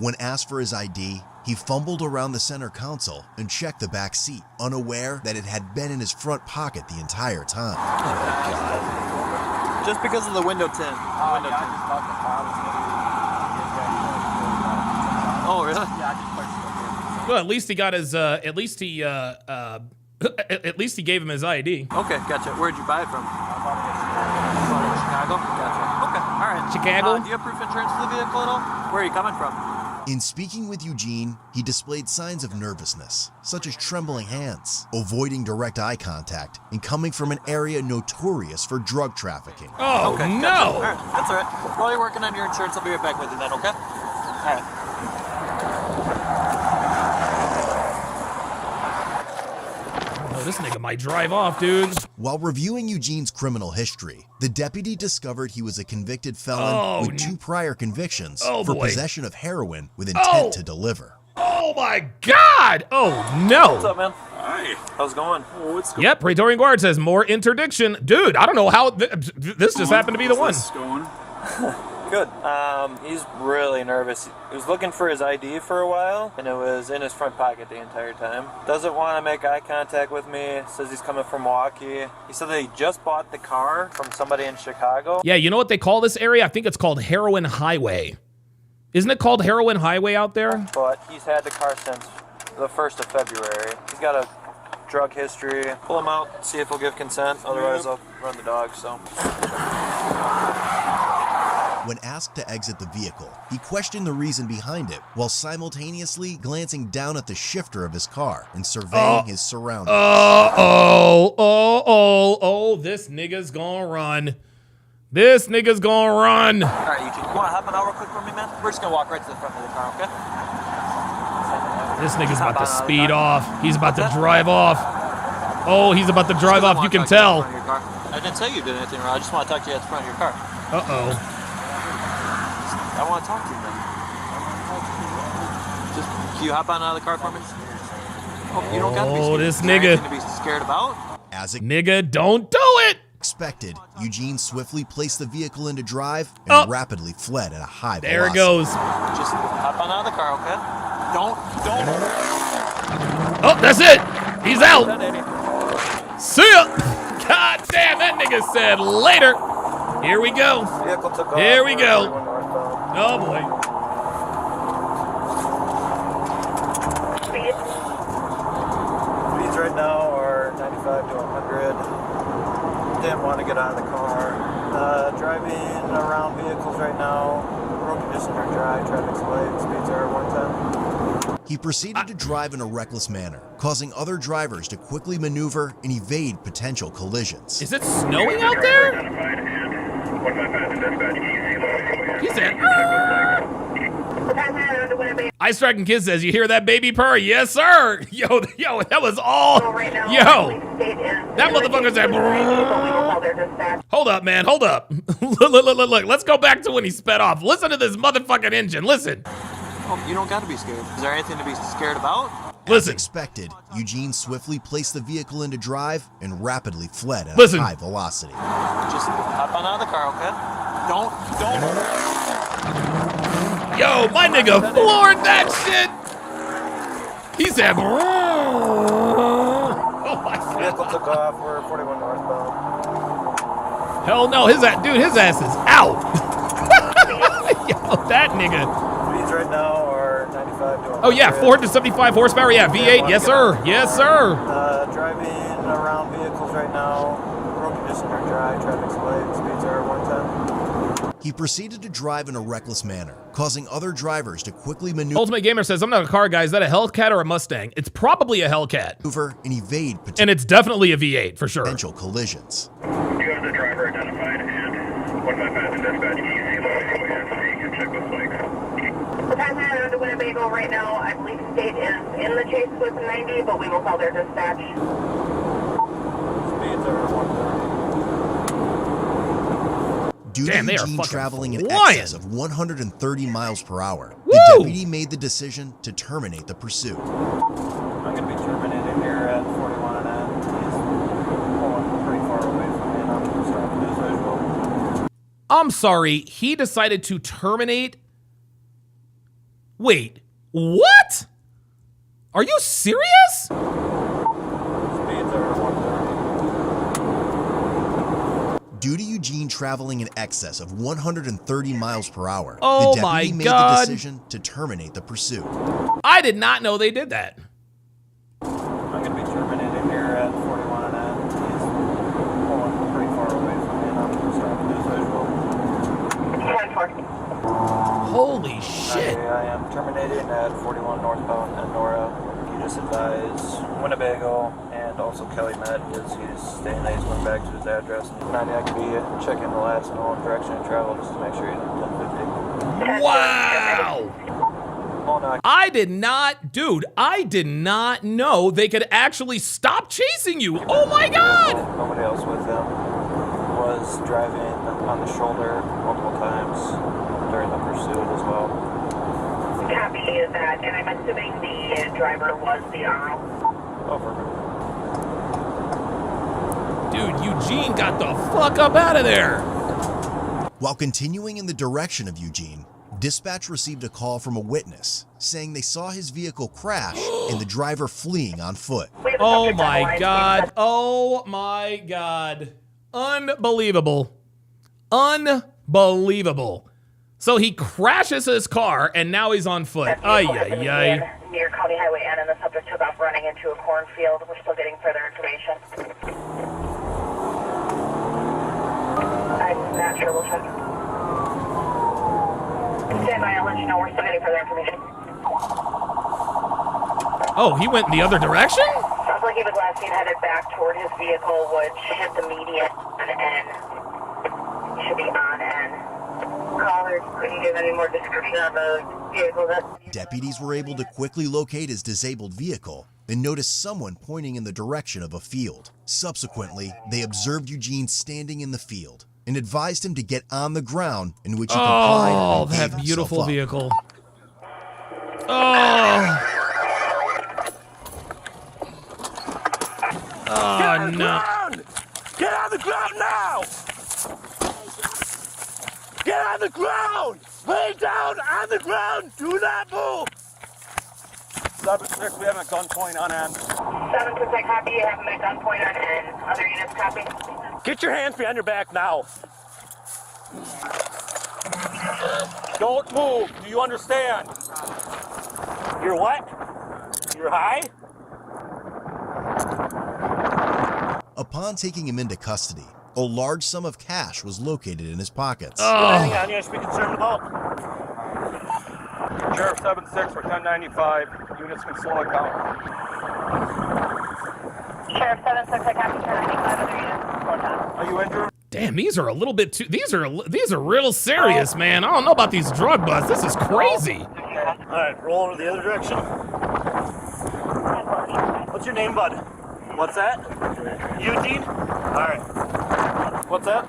When asked for his ID, he fumbled around the center console and checked the back seat, unaware that it had been in his front pocket the entire time. Oh, God. Just because of the window tint. Oh, really? Yeah, Well, at least he got his. At least he gave him his ID. Okay, gotcha. Where'd you buy it from? Chicago. Gotcha. Okay, all right. Chicago. Do you have proof of insurance for the vehicle at all? Where are you coming from? In speaking with Eugene, he displayed signs of nervousness, such as trembling hands, avoiding direct eye contact, and coming from an area notorious for drug trafficking. Oh, okay, no! Gotcha. All right, that's all right. While you're working on your insurance, I'll be right back with you then, okay? All right. Oh, this nigga might drive off, dude. While reviewing Eugene's criminal history, the deputy discovered he was a convicted felon with 2 prior convictions for possession of heroin with intent to deliver. Oh my God! Oh no! What's up, man? Hi. How's it going? Oh, what's going? Yep, Praetorian Guard says more interdiction. Dude, I don't know how this just happened to be the one. Going? Good. He's really nervous. He was looking for his ID for a while, and it was in his front pocket the entire time. Doesn't want to make eye contact with me. Says he's coming from Milwaukee. He said that he just bought the car from somebody in Chicago. Yeah, you know what they call this area? I think it's called Heroin Highway. Isn't it called Heroin Highway out there? But he's had the car since the 1st of February. He's got a drug history. Pull him out, see if he'll give consent. Otherwise, I'll run the dog, so. When asked to exit the vehicle, he questioned the reason behind it while simultaneously glancing down at the shifter of his car and surveying his surroundings. This nigga's gonna run. This nigga's gonna run. All right, Eugene, you want to hop an hour real quick for me, man? We're just going to walk right to the front of the car, okay? This nigga's about to speed off. He's about to drive off. Oh, he's about to drive off. You can tell. I didn't say you did anything wrong. I just want to talk to you at the front of your car. Uh-oh. I want to talk to you, man. Just, can you hop on out of the car for me? Oh, you don't got to be scared. This Is there nigga. anything to be scared about? Nigga, don't do it. Expected, Eugene swiftly placed the vehicle into drive and rapidly fled at a high velocity. There it goes. Just hop on out of the car, okay? Don't. Oh, that's it. He's out. See ya. God damn, that nigga said later. Here we go. Here we go. Oh boy. Speeds right now are 95 to 100. Didn't want to get out of the car. Driving around vehicles right now. Road conditions are dry, traffic's light, speeds are 110. He proceeded to drive in a reckless manner, causing other drivers to quickly maneuver and evade potential collisions. Is it snowing out there? He said, Ice Dragon Kid says, you hear that baby purr? Yes, sir. Yo, that was all. Yo, that motherfucker said. Hold up, man. Hold up. Look. Let's go back to when he sped off. Listen to this motherfucking engine. Listen. Oh, you don't got to be scared. Is there anything to be scared about? Listen. As expected, Eugene swiftly placed the vehicle into drive and rapidly fled at Listen. a high velocity. Just hop on out of the car, okay? Don't. Yo, my nigga floored that shit. He said, oh my God. Vehicle took off. We're 41 northbound. Hell no, his ass is out. Yo, that nigga. Speeds right now are 95 to 100. Oh yeah, 475 horsepower. Yeah, V8. Yes, sir. Yes, sir. Driving around vehicles right now. Road conditions are dry. Traffic's light. Speeds are 110. He proceeded to drive in a reckless manner, causing other drivers to quickly maneuver. Ultimate Gamer says, I'm not a car guy. Is that a Hellcat or a Mustang? It's probably a Hellcat. And evade and it's definitely a V8 for sure. Potential collisions. You have the driver identified and 155 in dispatch. Easy, low, and check those bikes. The passenger on to Winnebago right now, I believe state is in the chase with 90, but we will call their dispatch. Speeds are 130. Due Damn, to they are Eugene fucking traveling in flying. excess of 130 miles per hour, Woo! the deputy made the decision to terminate the pursuit. I'm going to be terminated here at 41 and he's pulling pretty far away from me and I'm starting to lose visual. I'm sorry, he decided to terminate. Wait, what? Are you serious? Speeds are 130. Due to Eugene traveling in excess of 130 miles per hour, Oh the my deputy made God. the decision to terminate the pursuit. I did not know they did that. I'm going to be terminated here at 41 and he's pulling pretty far away from me and I'm starting to lose visual. Holy shit. I am terminating at 41 northbound and Nora. You just advise Winnebago and also Kelly Met is he's staying there. He's going back to his address. 90, I could be checking the last known direction of travel just to make sure he's in 1050. Wow. Oh, no. I did not know they could actually stop chasing you. Oh my God. Nobody else with them was driving on the shoulder multiple times during the pursuit as well. Copy that, and I'm assuming the driver was the RO. Over. Dude, Eugene got the fuck up out of there. While continuing in the direction of Eugene, dispatch received a call from a witness saying they saw his vehicle crash and the driver fleeing on foot. Oh my God. Oh my God. Unbelievable. Unbelievable. So he crashes his car and now he's on foot. Ay, ay, ay. Near County Highway N, and the subject took off running into a cornfield. We're still getting further information. I'm not sure. We'll check. Stand by, I'll let you know. We're still getting further information. Oh, he went in the other direction? Sounds like he was last seen headed back toward his vehicle, which hit the median on N. Should be on N. Caller, couldn't give any more description of the vehicle. Deputies were able to quickly locate his disabled vehicle and noticed someone pointing in the direction of a field. Subsequently, they observed Eugene standing in the field and advised him to get on the ground, in which he complied. Oh, and gave that beautiful himself up. vehicle. Oh. Oh, no. Get on the ground now! Get on the ground! Lay down on the ground! Do not move! 7-6, we have a gunpoint on end. 7-6, I copy. You have him at gunpoint on N. Other units copy. Get your hands behind your back now! Don't move! Do you understand? You're what? You're high? Upon taking him into custody, a large sum of cash was located in his pockets. Anything on you I should be concerned about? Sheriff 7-6 for 1095. Units can slow it down. Sheriff 7-6, I copy 1095. Other units, slow down. Are you injured? Damn, these are a little bit too. These are real serious, man. I don't know about these drug busts. This is crazy. All right, roll over the other direction. What's your name, bud? What's that? Eugene. All right. What's that?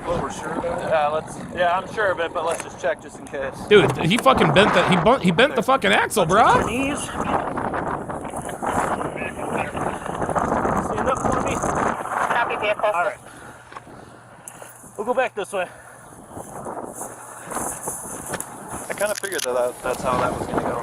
We're sure of that? Yeah, I'm sure of it, but let's just check just in case. Dude, he fucking bent the he bent the fucking axle, bro. Your knees. Stand up for me. Copy vehicle. All right. We'll go back this way. I kind of figured that's how that was going to go.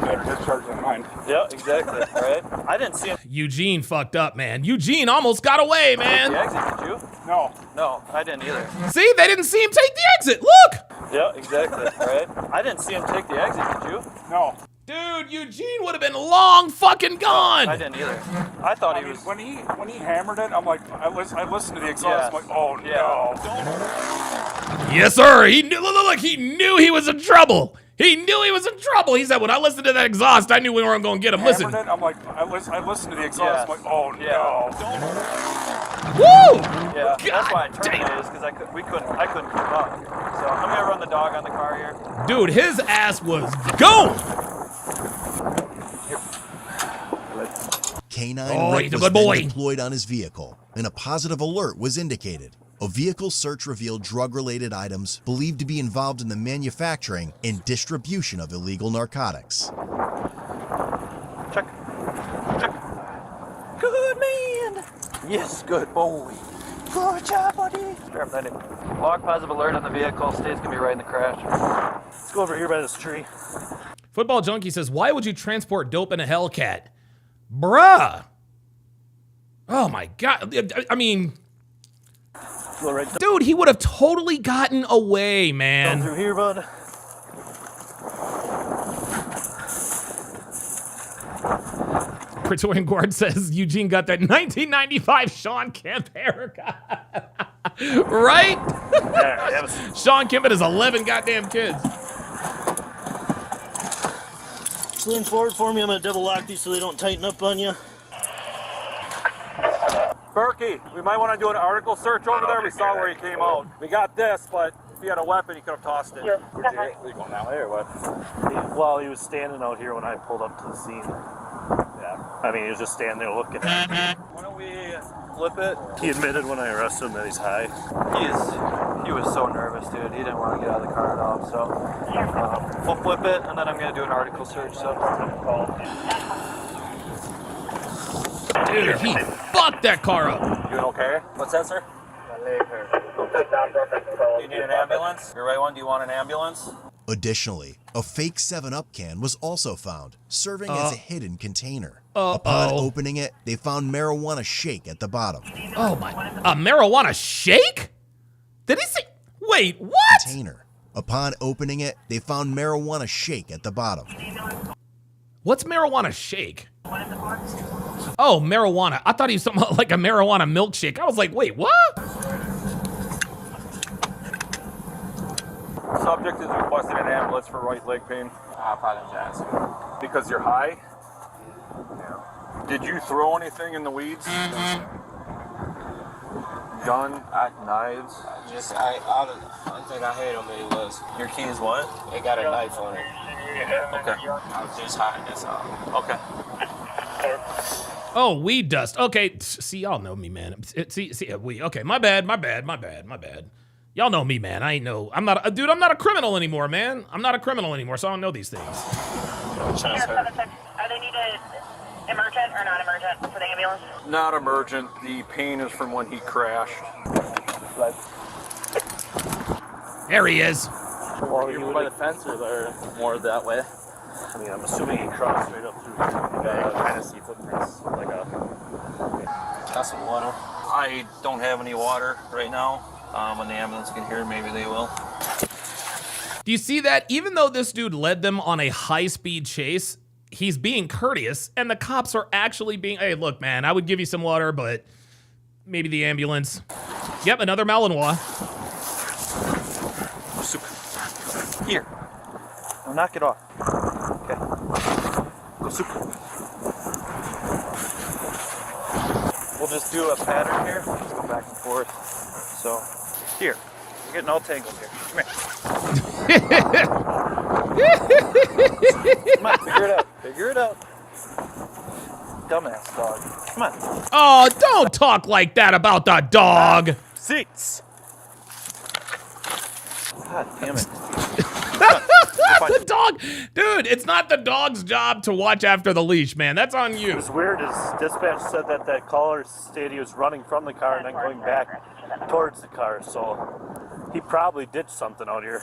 Better discharge than mine. Yeah, exactly, right? I didn't see him Eugene fucked up, man. Eugene almost got away, man. take the exit, did you? No, I didn't either. See, they didn't see him take the exit. Look. Yeah, exactly, right? I didn't see him take the exit, did you? No. Dude, Eugene would have been long fucking gone. I didn't either. I thought he was. When he hammered it, I'm like, I listened to the exhaust. I'm like, oh no. Yes, sir. He knew. Look, he knew he was in trouble. He knew he was in trouble. He said, when I listened to that exhaust, I knew we weren't going to get him. Listen. Hammered it, I'm like, I listened to the exhaust. I'm like, oh no. Woo! Yeah, that's why I terminated is because I couldn't keep up. So I'm gonna run the dog on the car here. Dude, his ass was gone. K9 he's was a good then boy. deployed on his vehicle, and a positive alert was indicated. A vehicle search revealed drug-related items believed to be involved in the manufacturing and distribution of illegal narcotics. Check. Good man. Yes, good boy. Good job, buddy. Log positive alert on the vehicle. State's gonna be right in the crash. Let's go over here by this tree. Football Junkie says, why would you transport dope in a Hellcat? Bruh. Oh my God. I mean, dude, he would have totally gotten away, man. Go through here, bud. Praetorian Guard says Eugene got that 1995 Sean Kemp haircut. Right? Yeah, Sean Kemp and his 11 goddamn kids. Lean forward for me. I'm gonna double lock these so they don't tighten up on you. Berkey, we might want to do an article search over there. We saw where he came out. We got this, but if he had a weapon, he could have tossed it. Are you going that way or what? Well, he was standing out here when I pulled up to the scene. Yeah. I mean, he was just standing there looking at me. Why don't we flip it? He admitted when I arrested him that he's high. He was so nervous, dude. He didn't want to get out of the car at all. So we'll flip it, and then I'm gonna do an article search. So. Dude, he fucked that car up. You okay? What's that, sir? My leg hurts. Do you need an ambulance? Your right one, do you want an ambulance? Additionally, a fake 7-Up can was also found, serving as a hidden container. Upon opening it, they found marijuana shake at the bottom. Oh my, a marijuana shake? Did he say, wait, what? Container. Upon opening it, they found marijuana shake at the bottom. What's marijuana shake? Oh, marijuana. I thought he was something like a marijuana milkshake. I was like, wait, what? Subject is requesting an ambulance for right leg pain. I apologize. Because you're high? Yeah. Did you throw anything in the weeds? Gun? Knives? I don't think I had on me was. Your keys what? It got a knife on it. Okay. I was just high, that's all. Okay. Oh, weed dust. Okay, see, y'all know me, man. Okay, my bad. Y'all know me, man. I'm not a criminal anymore, man. I'm not a criminal anymore, so I don't know these things. Are they needed emergent or not emergent for the ambulance? Not emergent. The pain is from when he crashed. There he is. Well, you were by the fence or more that way? I mean, I'm assuming he crossed straight up through here. I kind of see footprints, like a... Got some water. I don't have any water right now. When the ambulance can hear, maybe they will. Do you see that? Even though this dude led them on a high-speed chase, he's being courteous, and the cops are actually being, hey, look, man, I would give you some water, but maybe the ambulance. Yep, another Malinois. Here. Now knock it off. Okay. Go super. just do a pattern here. Just go back and forth. So, here. You're getting all tangled here. Come here. Come on, figure it out. Figure it out. Dumbass dog. Come on. Oh, don't talk like that about the dog. Seats. God damn it. The dog, dude, it's not the dog's job to watch after the leash, man. That's on you. It was weird. His dispatch said that caller stated he was running from the car and then going back towards the car. So he probably ditched something out here.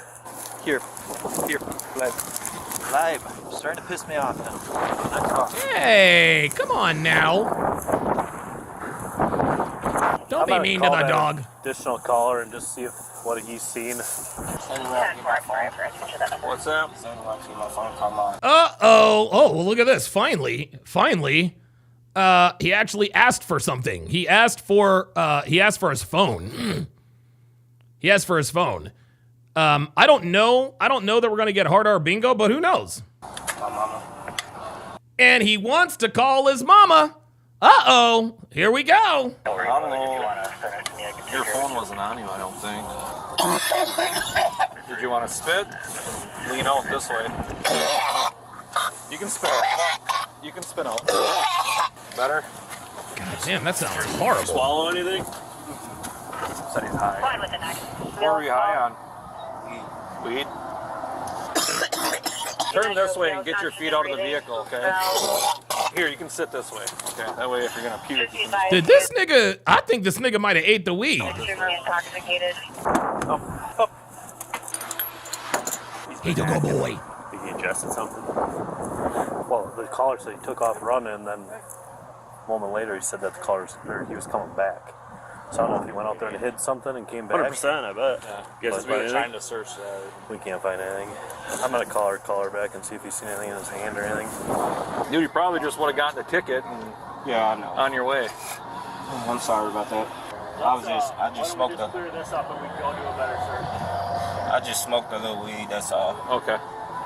Here. Live. Starting to piss me off now. Next car. Hey, come on now. Don't be mean to the dog. Additional caller and just see what he's seen. What's up? Uh-oh. Oh, well, look at this. Finally, he actually asked for something. He asked for his phone. He asked for his phone. I don't know that we're going to get hard R bingo, but who knows? And he wants to call his mama. Uh-oh. Here we go. Your phone wasn't on you, I don't think. Did you want to spit? Lean out this way. You can spit out. You can spit out. Better? God damn, that sounds horrible. Swallow anything? Said he's high. What are you high on? Weed? Turn this way and get your feet out of the vehicle, okay? Here, you can sit this way, okay? That way if you're gonna puke, you can... Did this nigga, I think this nigga might have ate the weed. Intoxicated. Here you go, boy. He ingested something. Well, the caller said he took off running, and then a moment later he said that he was coming back. So I don't know if he went out there and hid something and came back. 100%, I bet. Yeah. Guess we're trying to search We can't find anything. I'm gonna call her back and see if he's seen anything in his hand or anything. Dude, you probably just would have gotten the ticket and I know. On your way. I'm sorry about that. I just smoked Just clear this up and we can go do a better search. I just smoked a little weed, that's all. Okay.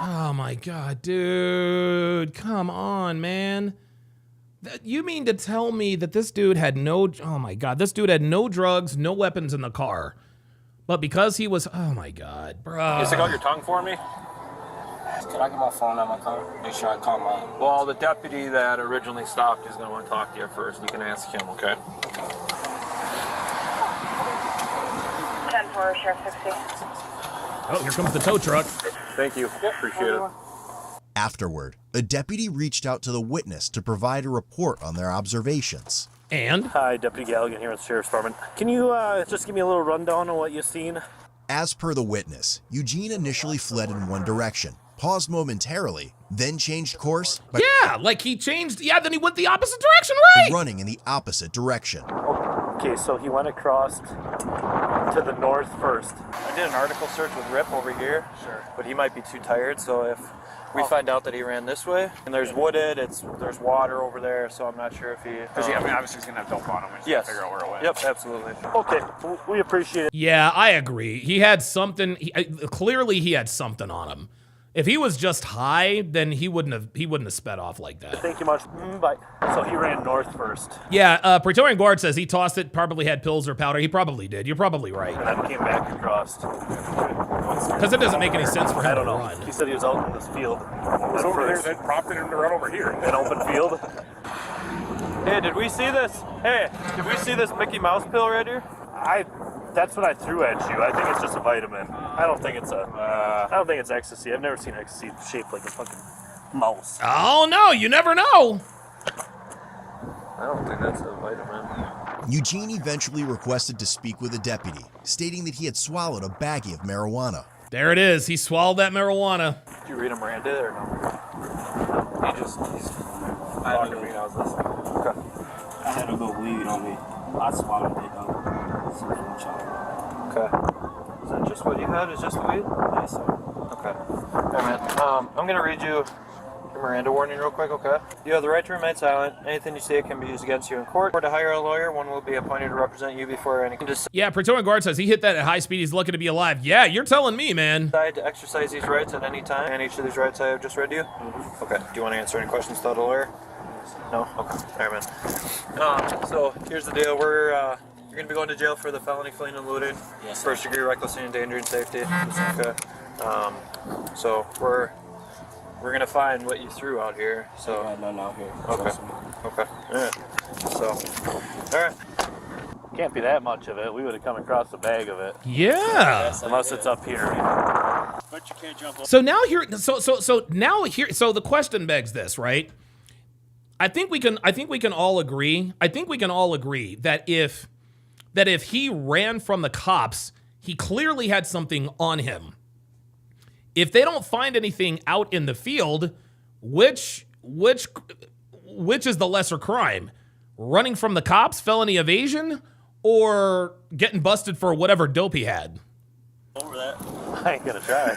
Oh my God, dude. Come on, man. You mean to tell me that this dude had this dude had no drugs, no weapons in the car. But because he was, oh my God, bro. You stick out your tongue for me? Can I get my phone out of my car? Make sure I call my... Well, the deputy that originally stopped is going to want to talk to you first. You can ask him, okay? 10-4, Sheriff 60. Oh, here comes the tow truck. Thank you. Appreciate it. Afterward, a deputy reached out to the witness to provide a report on their observations. And? Hi, Deputy Galligan here with the Sheriff's Department. Can you just give me a little rundown on what you've seen? As per the witness, Eugene initially fled in one direction, paused momentarily, then changed course by then he went the opposite direction, right? running in the opposite direction. Okay, so he went across to the north first. I did an article search with Rip over here. Sure. But he might be too tired, so if we find out that he ran this way, and there's wooded, there's water over there, so I'm not sure if he... Because obviously he's going to have dope on him. Yes. Figure out where it went. Yep, absolutely. Okay, we appreciate it. Yeah, I agree. He had something, clearly he had something on him. If he was just high, then he wouldn't have sped off like that. Thank you much. Bye. So he ran north first. Yeah, Praetorian Guard says he tossed it, probably had pills or powder. He probably did. You're probably right. And then came back across. Because it doesn't make any sense for him to run. He said he was out in this field. What was over there that prompted him to run over here? An open field. Hey, did we see this? Hey, did we see this Mickey Mouse pill right here? That's what I threw at you. I think it's just a vitamin. I don't think it's ecstasy. I've never seen ecstasy shaped like a fucking mouse. Oh no, you never know. I don't think that's a vitamin. Eugene eventually requested to speak with a deputy, stating that he had swallowed a baggie of marijuana. There it is. He swallowed that marijuana. Did you read him Miranda or no? He's talking to me and I was listening. Okay. I had a little weed on me. I swallowed it though. Okay. Is that just what you had? Is just the weed? Yes, sir. Okay. Alright, I'm gonna read you your Miranda warning real quick, okay? You have the right to remain silent. Anything you say can be used against you in court. Or to hire a lawyer, one will be appointed to represent you before any... Yeah, Praetorian Guard says he hit that at high speed. He's lucky to be alive. Yeah, you're telling me, man. Decide to exercise these rights at any time, and each of these rights I have just read to you? Mm-hmm. Okay. Do you want to answer any questions without a lawyer? No? Okay. All right, man. So here's the deal. You're going to be going to jail for the felony fleeing and looting. Yes, sir. First degree recklessly endangering safety. Okay. So we're going to find what you threw out here. So. I got none out here. Okay. Okay. All right. So, all right. Can't be that much of it. We would have come across a bag of it. Yeah. Unless it's up here. But you can't jump over. So now here, so the question begs this, right? I think we can all agree that if he ran from the cops, he clearly had something on him. If they don't find anything out in the field, which is the lesser crime? Running from the cops, felony evasion, or getting busted for whatever dope he had? Over that. I ain't gonna try.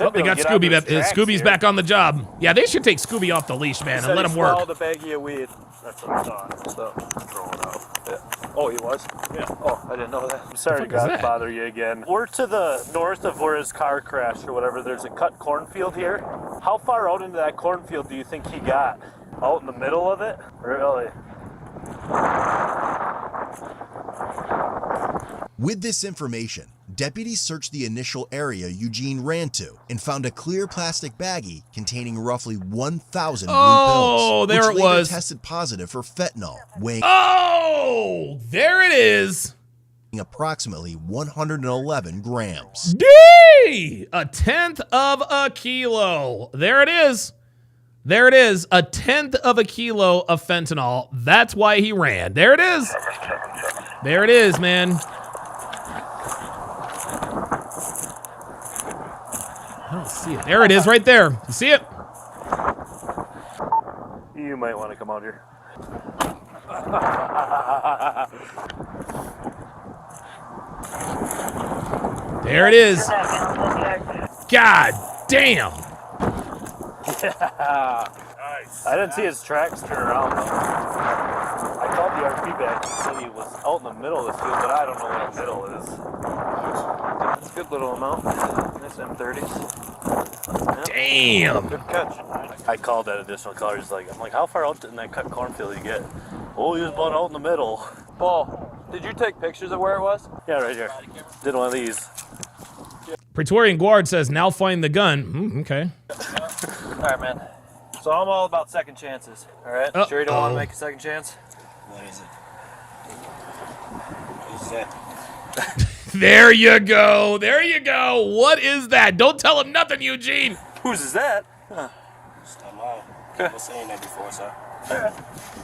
Oh, they got Scooby back. Scooby's back on the job. Yeah, they should take Scooby off the leash, man, and let him work. He swallowed a baggie of weed. That's what I thought. So, throw it out. yeah. Oh, he was? Yeah. Oh, I didn't know that. I'm sorry What the fuck is to that? bother you again. We're to the north of where his car crashed or whatever. There's a cut cornfield here. How far out into that cornfield do you think he got? Out in the middle of it? Really? With this information, deputies searched the initial area Eugene ran to and found a clear plastic baggie containing roughly 1,000 blue pills, there which it later was. tested positive for fentanyl, weighing Oh, there it is. approximately 111 grams. D! 1/10 of a kilo. There it is. There it is. 1/10 of a kilo of fentanyl. That's why he ran. There it is. There it is, man. I don't see it. There it is right there. You see it? You might want to come out here. There it is. God damn. Yeah. Nice. I didn't see his tracks turn around though. I called the RP back and said he was out in the middle of the field, but I don't know what the middle is. That's a good little amount. Nice M30s. Yep. Damn. Good catch. I called that additional caller. I'm like, how far out in that cut cornfield you get? Oh, he was about out in the middle. Paul, did you take pictures of where it was? Yeah, right here. Did one of these. Praetorian Guard says, now find the gun. Okay. All right, man. So I'm all about second chances. All right. Sure you don't want to make a second chance? What is it? What is that? There you go. There you go. What is that? Don't tell him nothing, Eugene. Whose is that? Huh. Stop mine. I was saying that before, sir.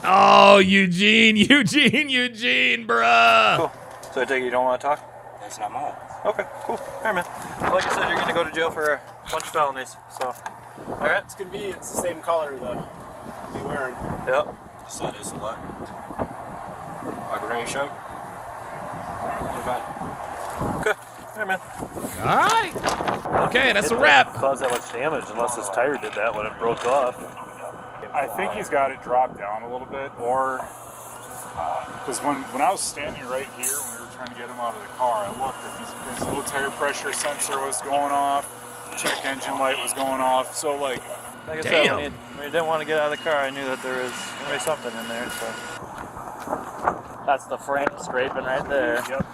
Oh, Eugene, bruh. Cool. So I take it you don't want to talk? That's not mine. Okay, cool. All right, man. Like I said, you're going to go to jail for a bunch of felonies, so. All right. It's gonna be, it's the same color though. Be wearing. Yep. You saw this a lot. Like a rain show? What about it? Okay. All right, man. All right. Okay, that's a wrap. Cause that much damage unless his tire did that when it broke off. I think he's got it dropped down a little bit, or because when I was standing right here when we were trying to get him out of the car, I looked at his low tire pressure sensor was going off, check engine light was going off. So like I said, when you didn't want to get out of the car, I knew that there was going to be something in there. So. That's the frame scraping right there. Yep.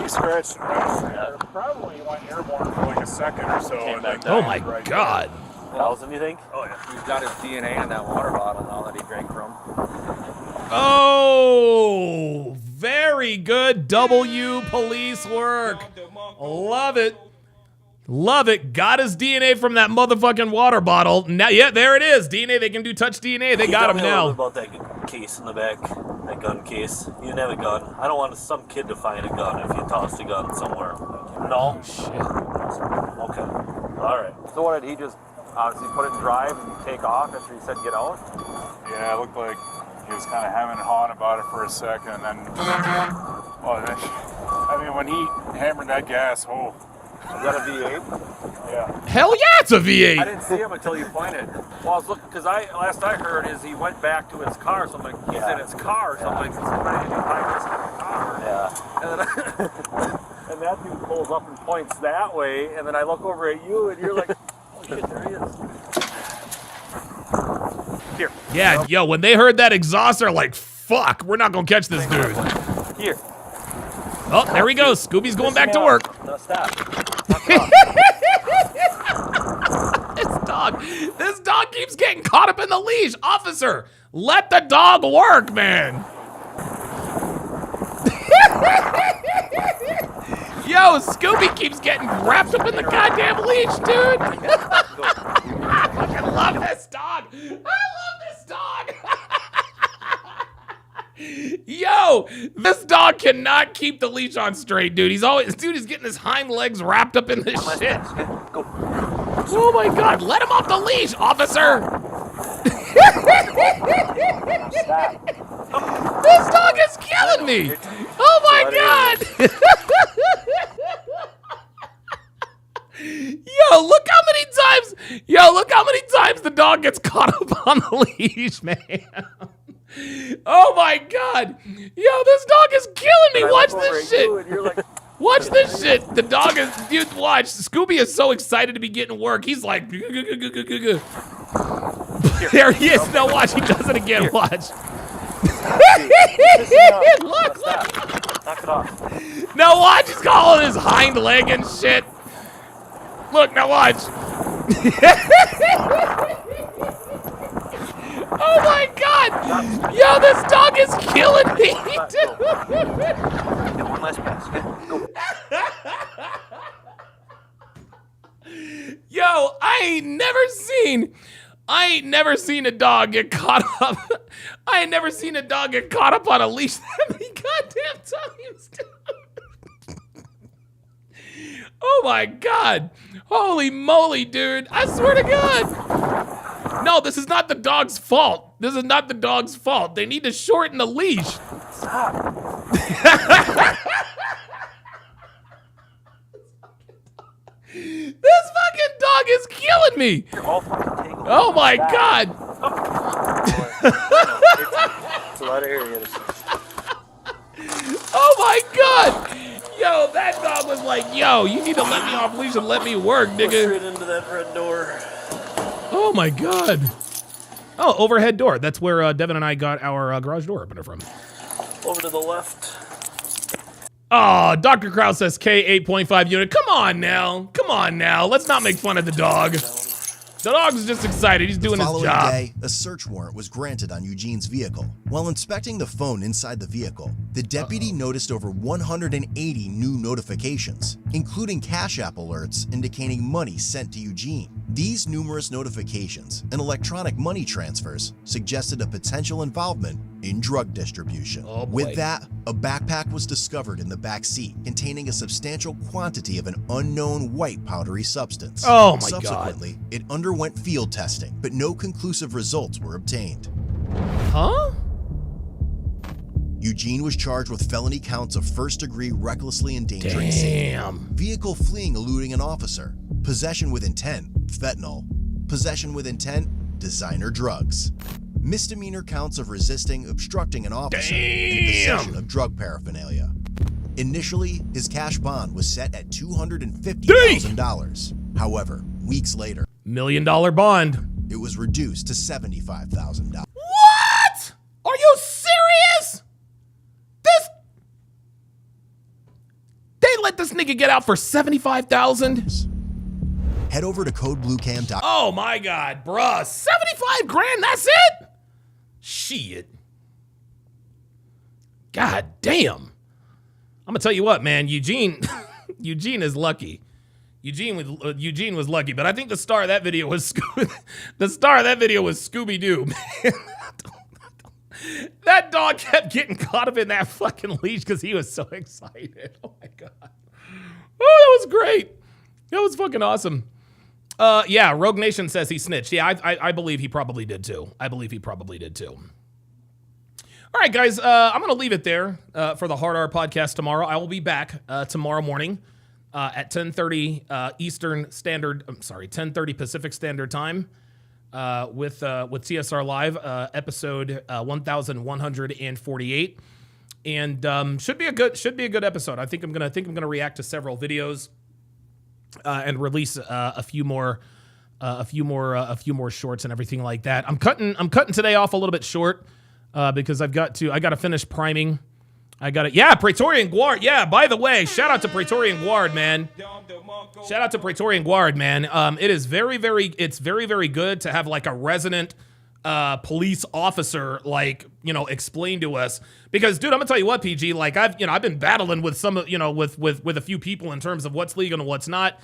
He scratched it right. Probably went airborne for like a second or so. Came and back then Oh died my right God. 1,000, you think? Oh yeah. He's got his DNA in that water bottle now that he drank from. Oh, very good W police work. Love it. Love it. Got his DNA from that motherfucking water bottle. Now, yeah, there it is. DNA. They can do touch DNA. They got him Tell me a little now. bit about that case in the back, that gun case. You didn't have a gun. I don't want some kid to find a gun if you tossed a gun somewhere. No? Shit. Okay. All right. So what did he just obviously put it in drive and take off after he said get out? Yeah, it looked like he was kind of hemming and hawing about it for a second, and then, I mean, when he hammered that gas, oh. Is that a V8? Yeah. Hell yeah, it's a V8. I didn't see him until you pointed. Well, I was looking, because last I heard is he went back to his car, so I'm like, he's in his car, so I'm like, he's pretty high risk in the car. Yeah. And then and that dude pulls up and points that way, and then I look over at you, and you're like, oh shit, there he is. Here. Yeah, yo, when they heard that exhaust, they're like, fuck, we're not gonna catch this dude. Here. Oh, there he goes. Scooby's going back to work. No, stop. This dog keeps getting caught up in the leash. Officer, let the dog work, man. Yo, Scooby keeps getting wrapped up in the goddamn leash, dude. I fucking love this dog. I love this dog. Yo, this dog cannot keep the leash on straight, dude. He's getting his hind legs wrapped up in this shit. Oh my god, let him off the leash, officer. This dog is killing me. Oh my god. Yo, look how many times the dog gets caught up on the leash, man. Oh my god. Yo, this dog is killing me. Watch this shit. Watch this shit. The dog is, dude, watch. Scooby is so excited to be getting work. He's like, there he is. No, watch. He does it again. Watch. Look. Knock it off. Now watch. He's calling his hind leg and shit. Look, now watch. Oh my god! Yo, this dog is killing me, dude! One last pass. Go. Yo, I ain't never seen a dog get caught up. I ain't never seen a dog get caught up on a leash that many goddamn times, dude. Oh my god. Holy moly, dude. I swear to god. No, this is not the dog's fault. This is not the dog's fault. They need to shorten the leash. Stop. This fucking dog is killing me. You're all fucking tangled. Oh my god. It's a lot of areas. Oh my god. Yo, that dog was like, yo, you need to let me off leash and let me work, nigga. Straight into that red door. Oh my god. Oh, overhead door. That's where Devin and I got our garage door opener from. Over to the left. Oh, Dr. Kraus says K 8.5 unit. Come on now. Come on now. Let's not make fun of the dog. The dog's just excited. He's doing his job. The following day, a search warrant was granted on Eugene's vehicle. While inspecting the phone inside the vehicle, the deputy noticed over 180 new notifications, including Cash App alerts indicating money sent to Eugene. These numerous notifications and electronic money transfers suggested a potential involvement in drug distribution. Oh boy. With that, a backpack was discovered in the back seat containing a substantial quantity of an unknown white powdery substance. Oh my god. Subsequently, it underwent field testing, but no conclusive results were obtained. Huh? Eugene was charged with felony counts of first-degree recklessly endangering safety, vehicle fleeing eluding an officer, possession with intent, fentanyl, possession with intent, designer drugs, misdemeanor counts of resisting, obstructing an officer, and possession of drug paraphernalia. Initially, his cash bond was set at $250,000. However, weeks later, $1 million bond. It was reduced to $75,000. What? Are you serious? They let this nigga get out for $75,000? Head over to codebluecam.com. Oh my god, bruh. 75 grand, that's it? Shit. God damn. I'm gonna tell you what, man, Eugene Eugene is lucky. Eugene was lucky, but I think the star of that video was Scooby-Doo. That dog kept getting caught up in that fucking leash because he was so excited. Oh my god. Oh, that was great. That was fucking awesome. Yeah, Rogue Nation says he snitched. Yeah, I believe he probably did too. All right, guys, I'm going to leave it there for the Hard R podcast tomorrow. I will be back tomorrow morning at 10:30 Eastern Standard. I'm sorry, 10:30 Pacific Standard Time with TSR Live, episode 1148, and should be a good episode. I think I'm gonna react to several videos and release a few more a few more shorts and everything like that. I'm cutting today off a little bit short because I got to finish priming. Praetorian Guard. Yeah, by the way, shout out to Praetorian Guard, man. Shout out to Praetorian Guard, man. It is very, very good to have like a resident police officer, like, explain to us, because dude, I'm gonna tell you what, PG, like I've been battling with some, with a few people in terms of what's legal and what's not.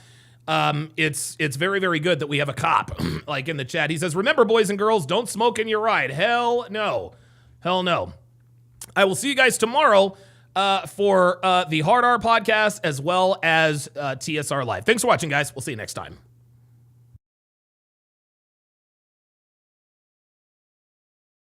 It's very, very good that we have a cop like in the chat. He says, remember, boys and girls, don't smoke in your ride. Hell no. I will see you guys tomorrow for the Hard R podcast as well as TSR Live. Thanks for watching, guys. We'll see you next time.